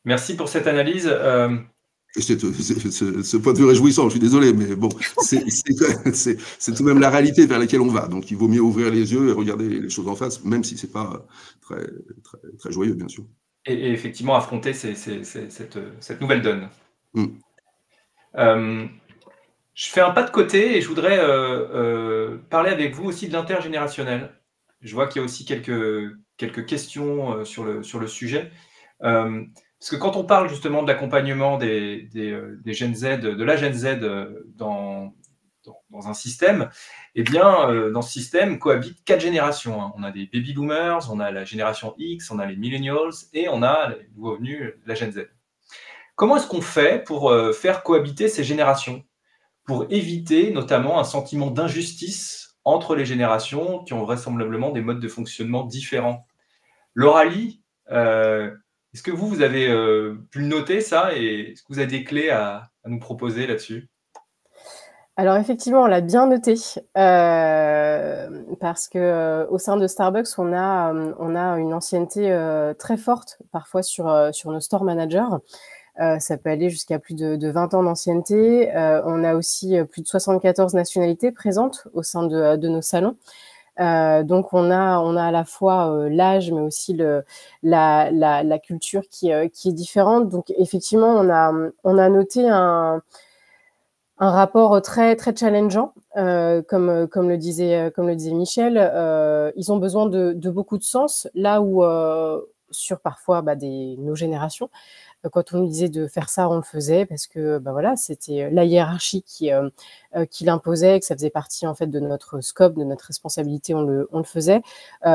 Merci pour cette analyse. Ce point de vue réjouissant, je suis désolé, mais bon, c'est tout de même la réalité vers laquelle on va. Donc, il vaut mieux ouvrir les yeux et regarder les choses en face, même si ce n'est pas très, très, très joyeux, bien sûr. Et effectivement, affronter cette nouvelle donne. Je fais un pas de côté et je voudrais parler avec vous aussi de l'intergénérationnel. Je vois qu'il y a aussi quelques questions sur le sujet. Parce que quand on parle justement de l'accompagnement des Gen Z, de la Gen Z dans un système, eh bien, dans ce système cohabitent 4 générations. Hein. On a des baby boomers, on a la génération X, on a les millennials et on a les nouveaux venus, la Gen Z. Comment est-ce qu'on fait pour faire cohabiter ces générations, pour éviter notamment un sentiment d'injustice entre les générations qui ont vraisemblablement des modes de fonctionnement différents? Lauralie, est-ce que vous avez pu le noter, ça, et est-ce que vous avez des clés à nous proposer là-dessus? Alors effectivement, on l'a bien noté, parce que au sein de Starbucks, on a une ancienneté très forte, parfois sur nos store managers. Ça peut aller jusqu'à plus de 20 ans d'ancienneté. On a aussi plus de 74 nationalités présentes au sein de nos salons. Donc on a à la fois l'âge, mais aussi la culture qui est différente. Donc effectivement, on a noté un rapport très très challengeant, comme le disait Michel. Ils ont besoin de beaucoup de sens, là où sur parfois nos générations, quand on nous disait de faire ça, on le faisait parce que voilà, c'était la hiérarchie qui l'imposait, que ça faisait partie en fait de notre scope, de notre responsabilité, on le faisait.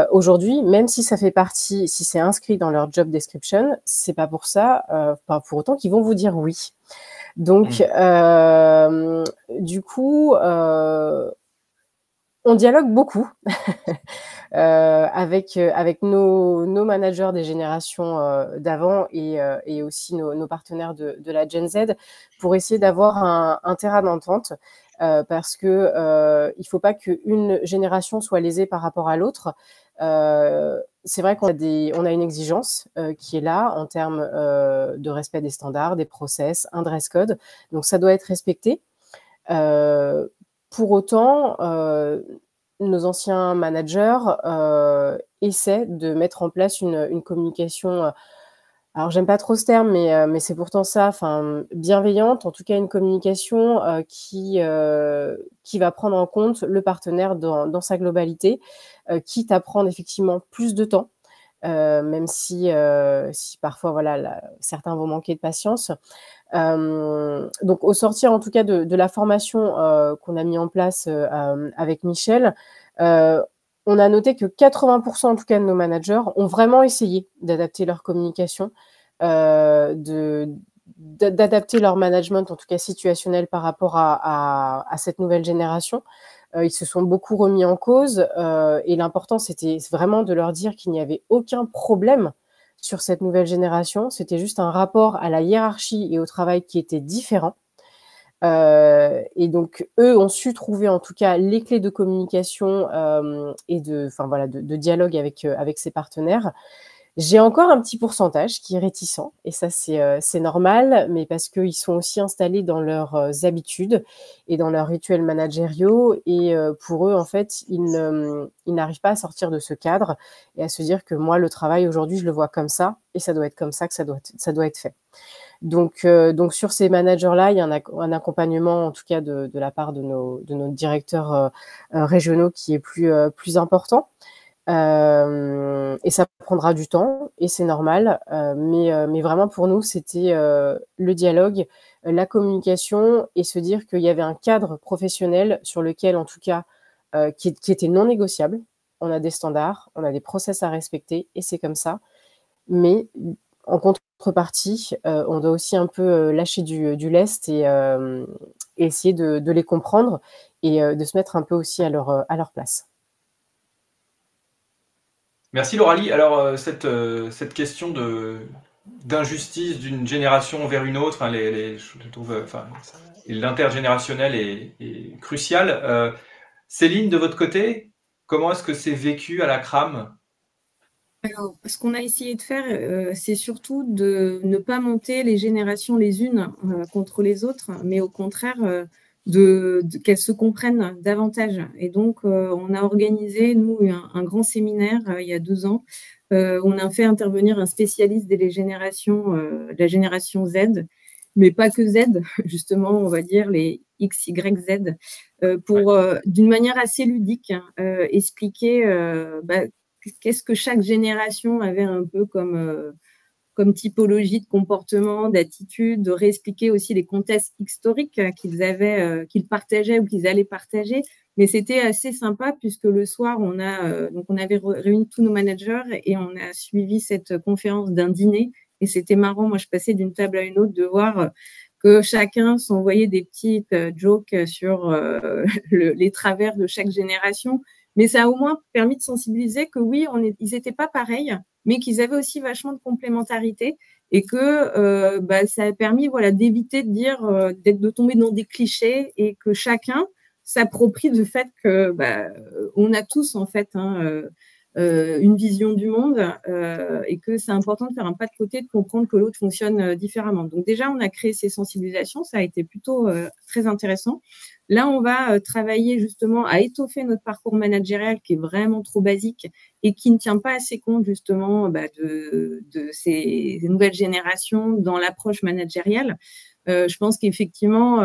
Aujourd'hui, même si ça fait partie, si c'est inscrit dans leur job description, c'est pas pour ça, pas pour autant qu'ils vont vous dire oui. Donc, du coup, on dialogue beaucoup avec nos managers des générations d'avant et aussi nos partenaires de la Gen Z pour essayer d'avoir un terrain d'entente, parce que il faut pas qu'une génération soit lésée par rapport à l'autre. C'est vrai qu'on a une exigence qui est là en termes de respect des standards, des process, un dress code. Donc, ça doit être respecté. Pour autant, nos anciens managers essaient de mettre en place une communication, alors j'aime pas trop ce terme, mais c'est pourtant ça, bienveillante, en tout cas une communication qui va prendre en compte le partenaire dans sa globalité, quitte à prendre effectivement plus de temps, même si parfois voilà, certains vont manquer de patience. Donc au sortir en tout cas de la formation qu'on a mis en place avec Michel, on a noté que 80% en tout cas de nos managers ont vraiment essayé d'adapter leur communication, d'adapter leur management en tout cas situationnel par rapport à cette nouvelle génération. Ils se sont beaucoup remis en cause et l'important c'était vraiment de leur dire qu'il n'y avait aucun problème sur cette nouvelle génération. C'était juste un rapport à la hiérarchie et au travail qui était différent. Et donc, eux ont su trouver en tout cas les clés de communication et de dialogue avec ses partenaires. J'ai encore un petit pourcentage qui est réticent, et ça c'est normal, mais parce qu'ils sont aussi installés dans leurs habitudes et dans leurs rituels managériaux, et pour eux en fait ils n'arrivent pas à sortir de ce cadre et à se dire que moi le travail aujourd'hui je le vois comme ça et ça doit être comme ça que ça doit être fait. Donc sur ces managers-là, il y a un accompagnement en tout cas de la part de nos directeurs régionaux qui est plus important. Et ça prendra du temps et c'est normal, mais vraiment pour nous c'était le dialogue, la communication et se dire qu'il y avait un cadre professionnel sur lequel en tout cas qui était non négociable. On a des standards, on a des process à respecter et c'est comme ça, mais en contrepartie on doit aussi un peu lâcher du lest et essayer de les comprendre et de se mettre un peu aussi à leur place. Merci Lauralie. Alors, cette question d'injustice d'une génération vers une autre, hein, je trouve, l'intergénérationnel est crucial. Céline, de votre côté, comment est-ce que c'est vécu à la CRAM? Alors, ce qu'on a essayé de faire, c'est surtout de ne pas monter les générations les unes contre les autres, mais au contraire, qu'elles se comprennent davantage. Et donc, on a organisé, nous, un grand séminaire il y a 2 ans. On a fait intervenir un spécialiste des générations, de la génération Z, mais pas que Z, justement, on va dire les X, Y, Z, pour, d'une manière assez ludique, expliquer qu'est-ce que chaque génération avait un peu comme typologie de comportement, d'attitude, de réexpliquer aussi les contextes historiques qu'ils avaient, qu'ils partageaient ou qu'ils allaient partager. Mais c'était assez sympa puisque le soir, donc on avait réuni tous nos managers et on a suivi cette conférence d'un dîner. Et c'était marrant, moi je passais d'une table à une autre de voir que chacun s'envoyait des petites jokes sur les travers de chaque génération. Mais ça a au moins permis de sensibiliser que oui, ils n'étaient pas pareils, mais qu'ils avaient aussi vachement de complémentarité et que ça a permis d'éviter de dire, de tomber dans des clichés et que chacun s'approprie du fait que on a tous en fait une vision du monde et que c'est important de faire un pas de côté, de comprendre que l'autre fonctionne différemment. Donc déjà, on a créé ces sensibilisations, ça a été plutôt très intéressant. Là, on va travailler justement à étoffer notre parcours managérial qui est vraiment trop basique et qui ne tient pas assez compte justement de ces nouvelles générations dans l'approche managériale. Je pense qu'effectivement,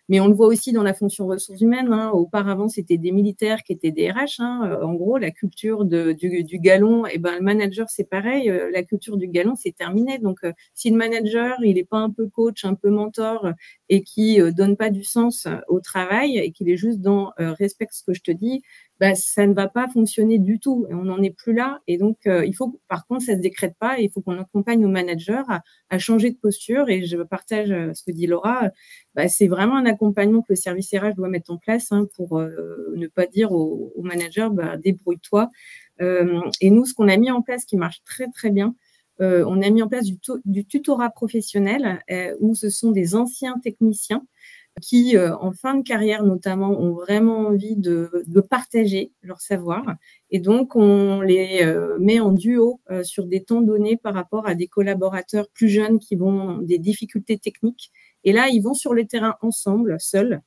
mais on le voit aussi dans la fonction ressources humaines. Auparavant, c'était des militaires qui étaient des RH. En gros, la culture du galon, le manager, c'est pareil. La culture du galon, c'est terminé. Donc, si le manager, il n'est pas un peu coach, un peu mentor et qui donne pas du sens au travail et qu'il est juste dans respecte ce que je te dis, ça ne va pas fonctionner du tout et on n'en est plus là. Et donc, il faut, par contre, ça se décrète pas et il faut qu'on accompagne nos managers à changer de posture. Et je partage ce que dit Laura. C'est vraiment un accompagnement que le service RH doit mettre en place pour ne pas dire au manager débrouille-toi. Et nous, ce qu'on a mis en place qui marche très, très bien, on a mis en place du tutorat professionnel où ce sont des anciens techniciens qui, en fin de carrière notamment, ont vraiment envie de partager leur savoir. Et donc, on les met en duo sur des temps donnés par rapport à des collaborateurs plus jeunes qui ont des difficultés techniques. Et là, ils vont sur le terrain ensemble, seuls,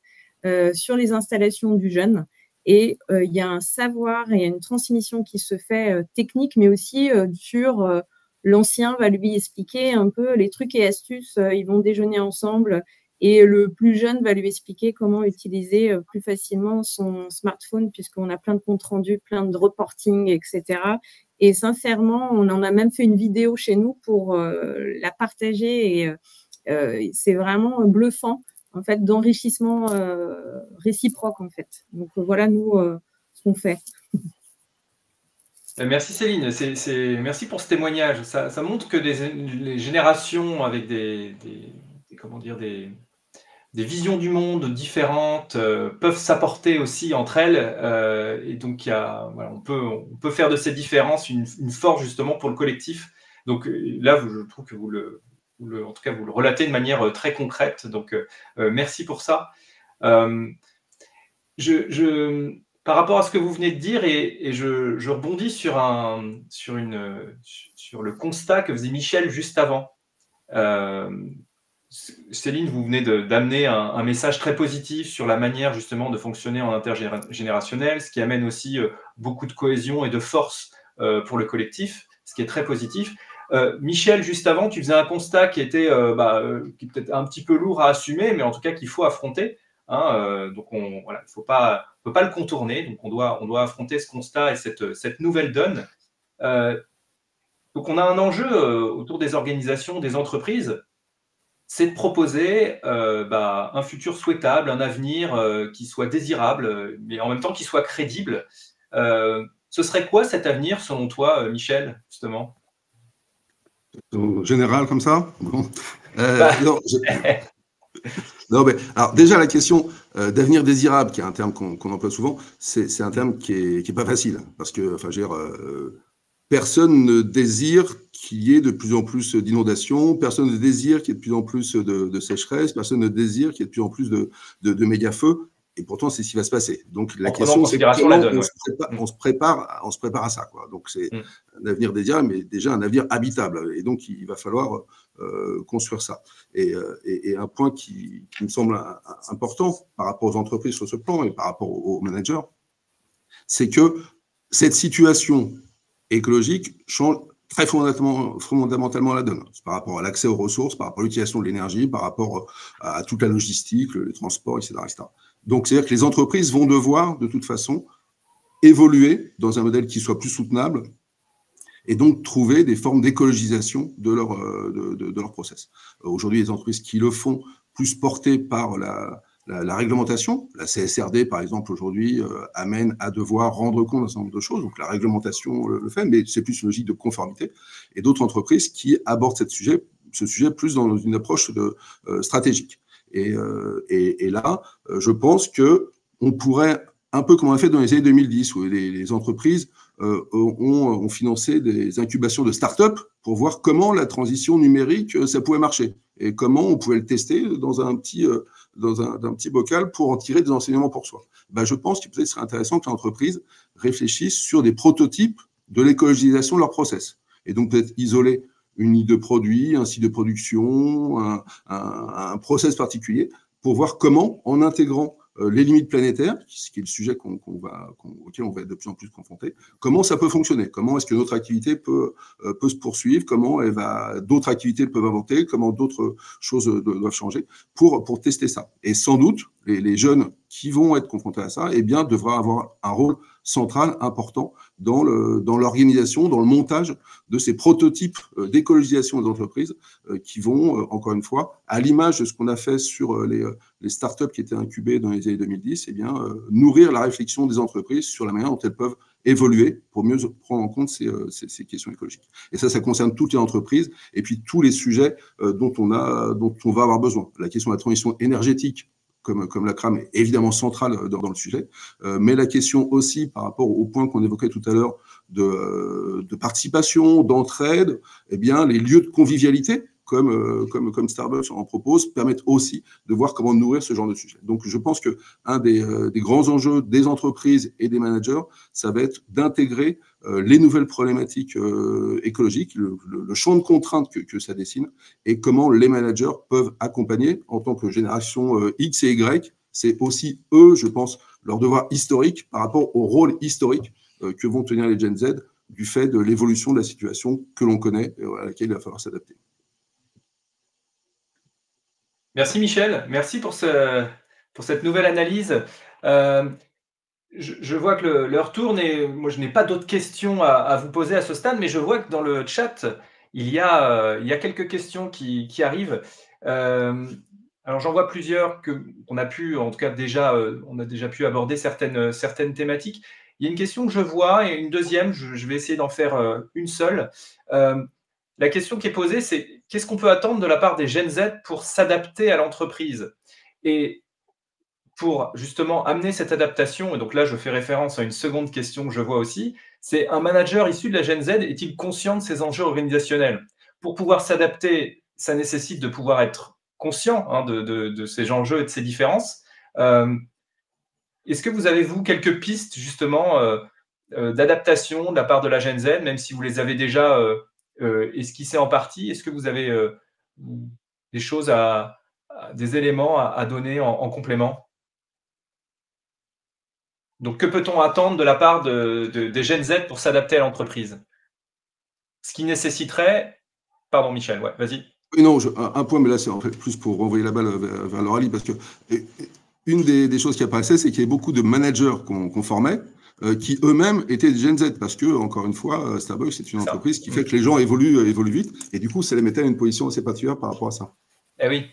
sur les installations du jeune. Et il y a un savoir et il y a une transmission qui se fait technique, mais aussi sur l'ancien va lui expliquer un peu les trucs et astuces. Ils vont déjeuner ensemble et le plus jeune va lui expliquer comment utiliser plus facilement son smartphone puisqu'on a plein de comptes rendus, plein de reporting, etc. Et sincèrement, on en a même fait une vidéo chez nous pour la partager et c'est vraiment bluffant en fait d'enrichissement réciproque en fait. Donc voilà nous ce qu'on fait. Merci Céline, merci pour ce témoignage. Ça montre que les générations avec comment dire, des visions du monde différentes peuvent s'apporter aussi entre elles. Et donc, on peut faire de ces différences une force justement pour le collectif. Donc là, je trouve que en tout cas, vous le relatez de manière très concrète. Donc, merci pour ça. Par rapport à ce que vous venez de dire, et je rebondis sur le constat que faisait Michel juste avant. Céline, vous venez d'amener un message très positif sur la manière justement de fonctionner en intergénérationnel, ce qui amène aussi beaucoup de cohésion et de force pour le collectif, ce qui est très positif. Michel, juste avant, tu faisais un constat qui était qui est peut-être un petit peu lourd à assumer, mais en tout cas qu'il faut affronter. Donc, il ne peut pas le contourner. Donc, on doit affronter ce constat et cette nouvelle donne. Donc, on a un enjeu autour des organisations, des entreprises, c'est de proposer un futur souhaitable, un avenir qui soit désirable, mais en même temps qui soit crédible. Ce serait quoi cet avenir, selon toi, Michel, justement ? En général, comme ça bon. Non, mais alors déjà la question d'avenir désirable, qui est un terme qu'on emploie souvent, c'est un terme qui est pas facile, parce que, enfin, je veux dire, personne ne désire qu'il y ait de plus en plus d'inondations, personne ne désire qu'il y ait de plus en plus de sécheresse, personne ne désire qu'il y ait de plus en plus de méga-feux. Et pourtant, c'est ce qui va se passer. Donc, la question, c'est comment on se prépare à ça, quoi. Donc, c'est un avenir désirable, mais déjà un avenir habitable. Et donc, il va falloir construire ça. Et un point qui me semble important par rapport aux entreprises sur ce plan et par rapport aux managers, c'est que cette situation écologique change très fondamentalement la donne, par rapport à l'accès aux ressources, par rapport à l'utilisation de l'énergie, par rapport à toute la logistique, les transports, etc., etc. Donc, c'est-à-dire que les entreprises vont devoir, de toute façon, évoluer dans un modèle qui soit plus soutenable et donc trouver des formes d'écologisation de leur process. Aujourd'hui, les entreprises qui le font, plus portées par la réglementation, la CSRD, par exemple, aujourd'hui, amène à devoir rendre compte d'un certain nombre de choses. Donc, la réglementation le fait, mais c'est plus une logique de conformité. Et d'autres entreprises qui abordent ce sujet plus dans une approche stratégique. Et là, je pense qu'on pourrait, un peu comme on a fait dans les années 2010, où les entreprises ont financé des incubations de start-up pour voir comment la transition numérique, ça pouvait marcher et comment on pouvait le tester dans un petit bocal pour en tirer des enseignements pour soi. Ben, je pense qu'il peut-être serait intéressant que l'entreprise réfléchisse sur des prototypes de l'écologisation de leur process. Et donc peut-être isoler une ligne de produit, un site de production, un process particulier, pour voir comment, en intégrant les limites planétaires, ce qui est le sujet auquel on va être de plus en plus confronté, comment ça peut fonctionner, comment est-ce que notre activité peut se poursuivre, comment d'autres activités peuvent inventer, comment d'autres choses doivent changer pour tester ça. Et sans doute, les jeunes qui vont être confrontés à ça, eh bien, devraient avoir un rôle central, important, dans l'organisation, dans le montage de ces prototypes d'écologisation des entreprises qui vont, encore une fois, à l'image de ce qu'on a fait sur les startups qui étaient incubées dans les années 2010, eh bien, nourrir la réflexion des entreprises sur la manière dont elles peuvent évoluer pour mieux prendre en compte ces questions écologiques. Et ça concerne toutes les entreprises et puis tous les sujets dont on va avoir besoin. La question de la transition énergétique, comme la CRAM est évidemment centrale dans le sujet, mais la question aussi par rapport au point qu'on évoquait tout à l'heure de participation, d'entraide, eh bien, les lieux de convivialité, comme Starbucks en propose, permettent aussi de voir comment nourrir ce genre de sujet. Donc, je pense qu'un des grands enjeux des entreprises et des managers, ça va être d'intégrer les nouvelles problématiques écologiques, le champ de contraintes que ça dessine, et comment les managers peuvent accompagner en tant que génération X et Y. C'est aussi eux, je pense, leur devoir historique par rapport au rôle historique que vont tenir les Gen Z du fait de l'évolution de la situation que l'on connaît et à laquelle il va falloir s'adapter. Merci Michel, merci pour cette nouvelle analyse. Je vois que l'heure tourne et moi je n'ai pas d'autres questions à vous poser à ce stade, mais je vois que dans le chat, il y a quelques questions qui arrivent. Alors j'en vois plusieurs qu'on a pu, en tout cas déjà, on a déjà pu aborder certaines thématiques. Il y a une question que je vois et une deuxième, je vais essayer d'en faire une seule. La question qui est posée, c'est qu'est-ce qu'on peut attendre de la part des Gen Z pour s'adapter à l'entreprise? Et pour justement amener cette adaptation, et donc là je fais référence à une seconde question que je vois aussi, c'est un manager issu de la Gen Z est-il conscient de ces enjeux organisationnels? Pour pouvoir s'adapter, ça nécessite de pouvoir être conscient de ces enjeux et de ces différences. Est-ce que vous avez, vous, quelques pistes justement d'adaptation de la part de la Gen Z, même si vous les avez déjà esquissées en partie? Est-ce que vous avez des choses des éléments à donner en complément? Donc, que peut-on attendre de la part des Gen Z pour s'adapter à l'entreprise? Ce qui nécessiterait… Pardon, Michel, ouais, vas-y. Oui, non, un point, mais là, c'est en fait plus pour renvoyer la balle vers Lauralie, parce que une des choses qui apparaissait, c'est qu'il y avait beaucoup de managers qu'on formait, qui eux-mêmes étaient des Gen Z, parce que, encore une fois, Starbucks, c'est une entreprise qui fait que les gens évoluent vite, et du coup, ça les mettait à une position assez particulière par rapport à ça. Eh oui,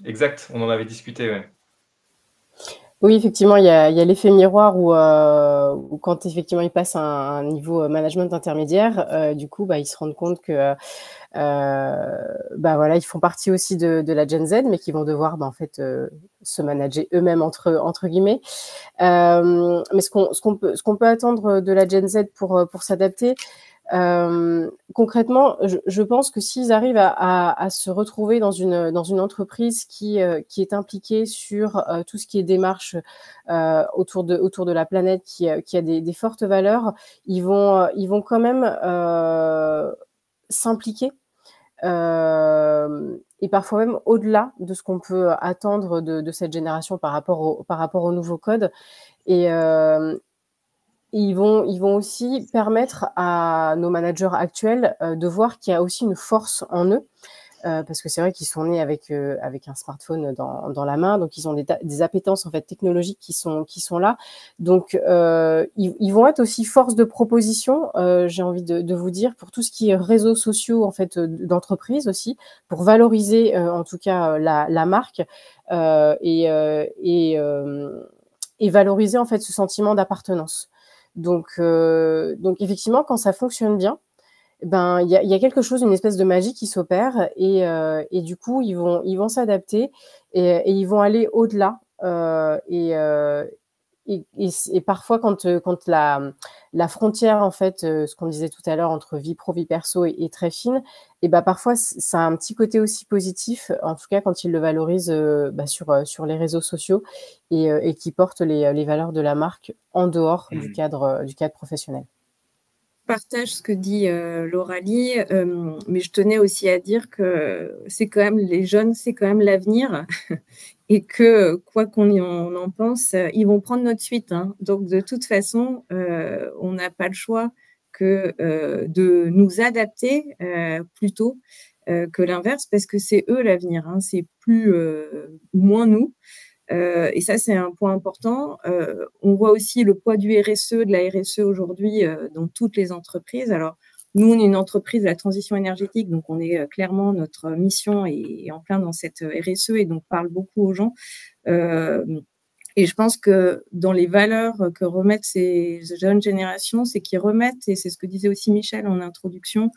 exact, on en avait discuté, ouais. Oui, effectivement, il y a l'effet miroir où quand effectivement ils passent à un niveau management intermédiaire, du coup, ils se rendent compte que voilà, ils font partie aussi de la Gen Z, mais qui vont devoir en fait se manager eux-mêmes entre guillemets. Mais ce qu'on peut attendre de la Gen Z pour s'adapter, Concrètement, je pense que s'ils arrivent à se retrouver dans une entreprise qui est impliquée sur tout ce qui est démarche autour de la planète, qui a des fortes valeurs, ils vont quand même s'impliquer. Et parfois même au-delà de ce qu'on peut attendre de cette génération par rapport au nouveau code. Et ils vont aussi permettre à nos managers actuels de voir qu'il y a aussi une force en eux, parce que c'est vrai qu'ils sont nés avec un smartphone dans la main, donc ils ont des appétences en fait technologiques qui sont là. Donc ils vont être aussi force de proposition, j'ai envie de vous dire, pour tout ce qui est réseaux sociaux en fait d'entreprise aussi, pour valoriser en tout cas la marque et valoriser en fait ce sentiment d'appartenance. Donc effectivement, quand ça fonctionne bien, ben il y a quelque chose, une espèce de magie qui s'opère et du coup ils vont s'adapter et ils vont aller au-delà et parfois quand la frontière en fait, ce qu'on disait tout à l'heure entre vie pro vie perso est très fine, et ben parfois ça a un petit côté aussi positif, en tout cas quand ils le valorisent sur les réseaux sociaux et qui portent les valeurs de la marque en dehors du cadre professionnel. Partage ce que dit Lauralie, mais je tenais aussi à dire que c'est quand même les jeunes, c'est quand même l'avenir et que quoi qu'on en pense, ils vont prendre notre suite, hein. Donc de toute façon, on n'a pas le choix que de nous adapter plutôt que l'inverse, parce que c'est eux l'avenir, hein. C'est plus ou moins nous. Et ça, c'est un point important. On voit aussi le poids du RSE, de la RSE aujourd'hui dans toutes les entreprises. Alors, nous, on est une entreprise de la transition énergétique, donc on est clairement, notre mission est en plein dans cette RSE et donc parle beaucoup aux gens. Et je pense que dans les valeurs que remettent ces jeunes générations, c'est qu'ils remettent, et c'est ce que disait aussi Michel en introduction,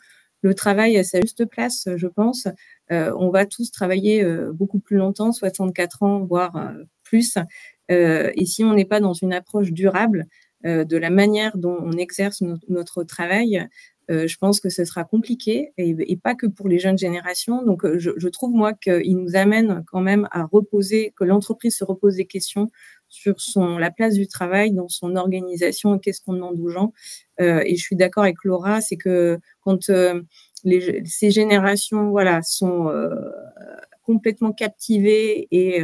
le travail à sa juste place, je pense. On va tous travailler beaucoup plus longtemps, 64 ans, voire plus. Et si on n'est pas dans une approche durable de la manière dont on exerce notre travail, je pense que ce sera compliqué, et pas que pour les jeunes générations. Donc, je trouve, moi, qu'il nous amène quand même à reposer, que l'entreprise se repose des questions sur la place du travail dans son organisation et qu'est-ce qu'on demande aux gens. Et je suis d'accord avec Laura, c'est que quand ces générations sont complètement captivées et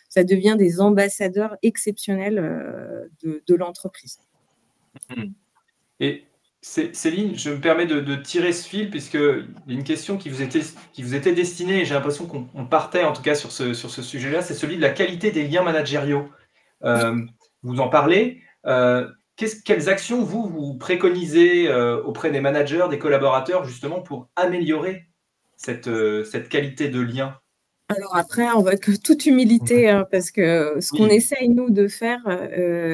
ça devient des ambassadeurs exceptionnels de l'entreprise. Et Céline, je me permets de tirer ce fil puisqu'il y a une question qui vous était destinée, et j'ai l'impression qu'on partait en tout cas sur ce sujet-là, c'est celui de la qualité des liens managériaux. Vous en parlez. Quelles actions vous préconisez auprès des managers, des collaborateurs, justement pour améliorer cette qualité de lien? Alors après, on va que toute humilité, hein, parce que ce qu'on essaye, nous, de faire,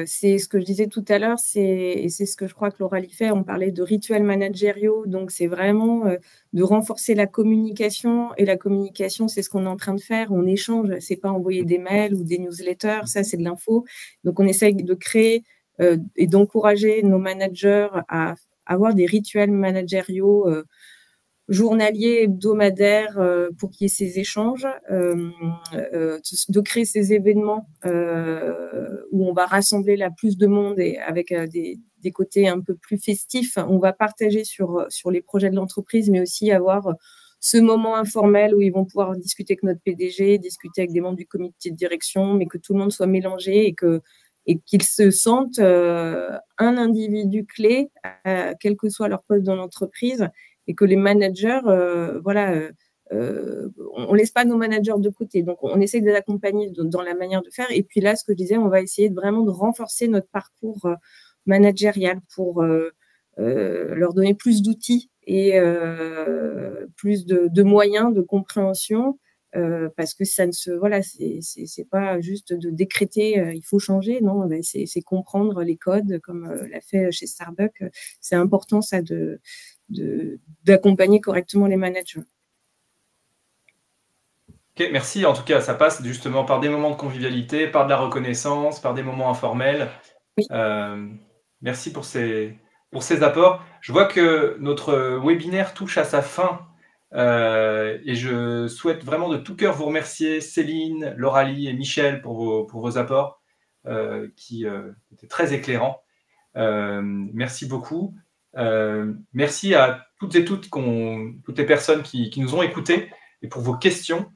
c'est ce que je disais tout à l'heure, et c'est ce que je crois que Lauralie fait, on parlait de rituels managériaux, donc c'est vraiment de renforcer la communication, et la communication, c'est ce qu'on est en train de faire, on échange, c'est pas envoyer des mails ou des newsletters, ça c'est de l'info, donc on essaye de créer et d'encourager nos managers à avoir des rituels managériaux journalier, hebdomadaire, pour qu'il y ait ces échanges, de créer ces événements où on va rassembler là plus de monde et avec des côtés un peu plus festifs. On va partager sur les projets de l'entreprise, mais aussi avoir ce moment informel où ils vont pouvoir discuter avec notre PDG, discuter avec des membres du comité de direction, mais que tout le monde soit mélangé et qu'ils se sentent un individu clé, quel que soit leur poste dans l'entreprise, et que les managers, on laisse pas nos managers de côté. Donc, on essaie de les accompagner dans la manière de faire. Et puis là, ce que je disais, on va essayer vraiment de renforcer notre parcours managérial pour leur donner plus d'outils et plus de moyens de compréhension. Parce que ça ne c'est pas juste de décréter il faut changer, non, c'est comprendre les codes comme l'a fait chez Starbucks. C'est important ça d'accompagner correctement les managers. Ok, merci. En tout cas, ça passe justement par des moments de convivialité, par de la reconnaissance, par des moments informels. Oui. Merci pour ces pour ces apports. Je vois que notre webinaire touche à sa fin et je souhaite vraiment de tout cœur vous remercier, Céline, Lauralie et Michel, pour vos apports qui étaient très éclairants. Merci beaucoup. Merci à toutes et toutes les personnes qui nous ont écoutés et pour vos questions.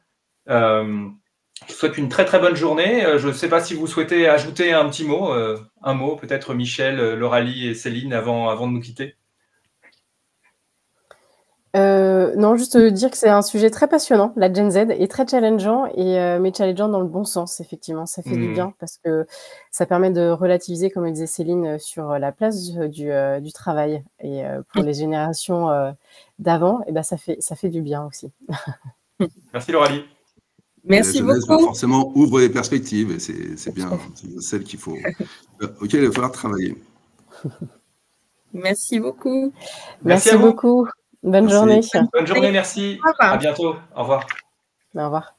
Je vous souhaite une très très bonne journée. Je ne sais pas si vous souhaitez ajouter un petit mot, un mot peut-être Michel, Lauralie et Céline avant de nous quitter. Non, juste dire que c'est un sujet très passionnant, la Gen Z, et très challengeant, mais challengeant dans le bon sens, effectivement. Ça fait du bien parce que ça permet de relativiser, comme le disait Céline, sur la place du travail. Et pour les générations d'avant, eh ben, ça fait du bien aussi. Merci Lauralie. Merci la jeunesse, beaucoup. forcément, ouvre les perspectives et c'est bien, c'est celle auquel il va falloir travailler. Merci beaucoup. Merci beaucoup. Bonne journée. Bonne journée, merci. À bientôt. Au revoir. Au revoir.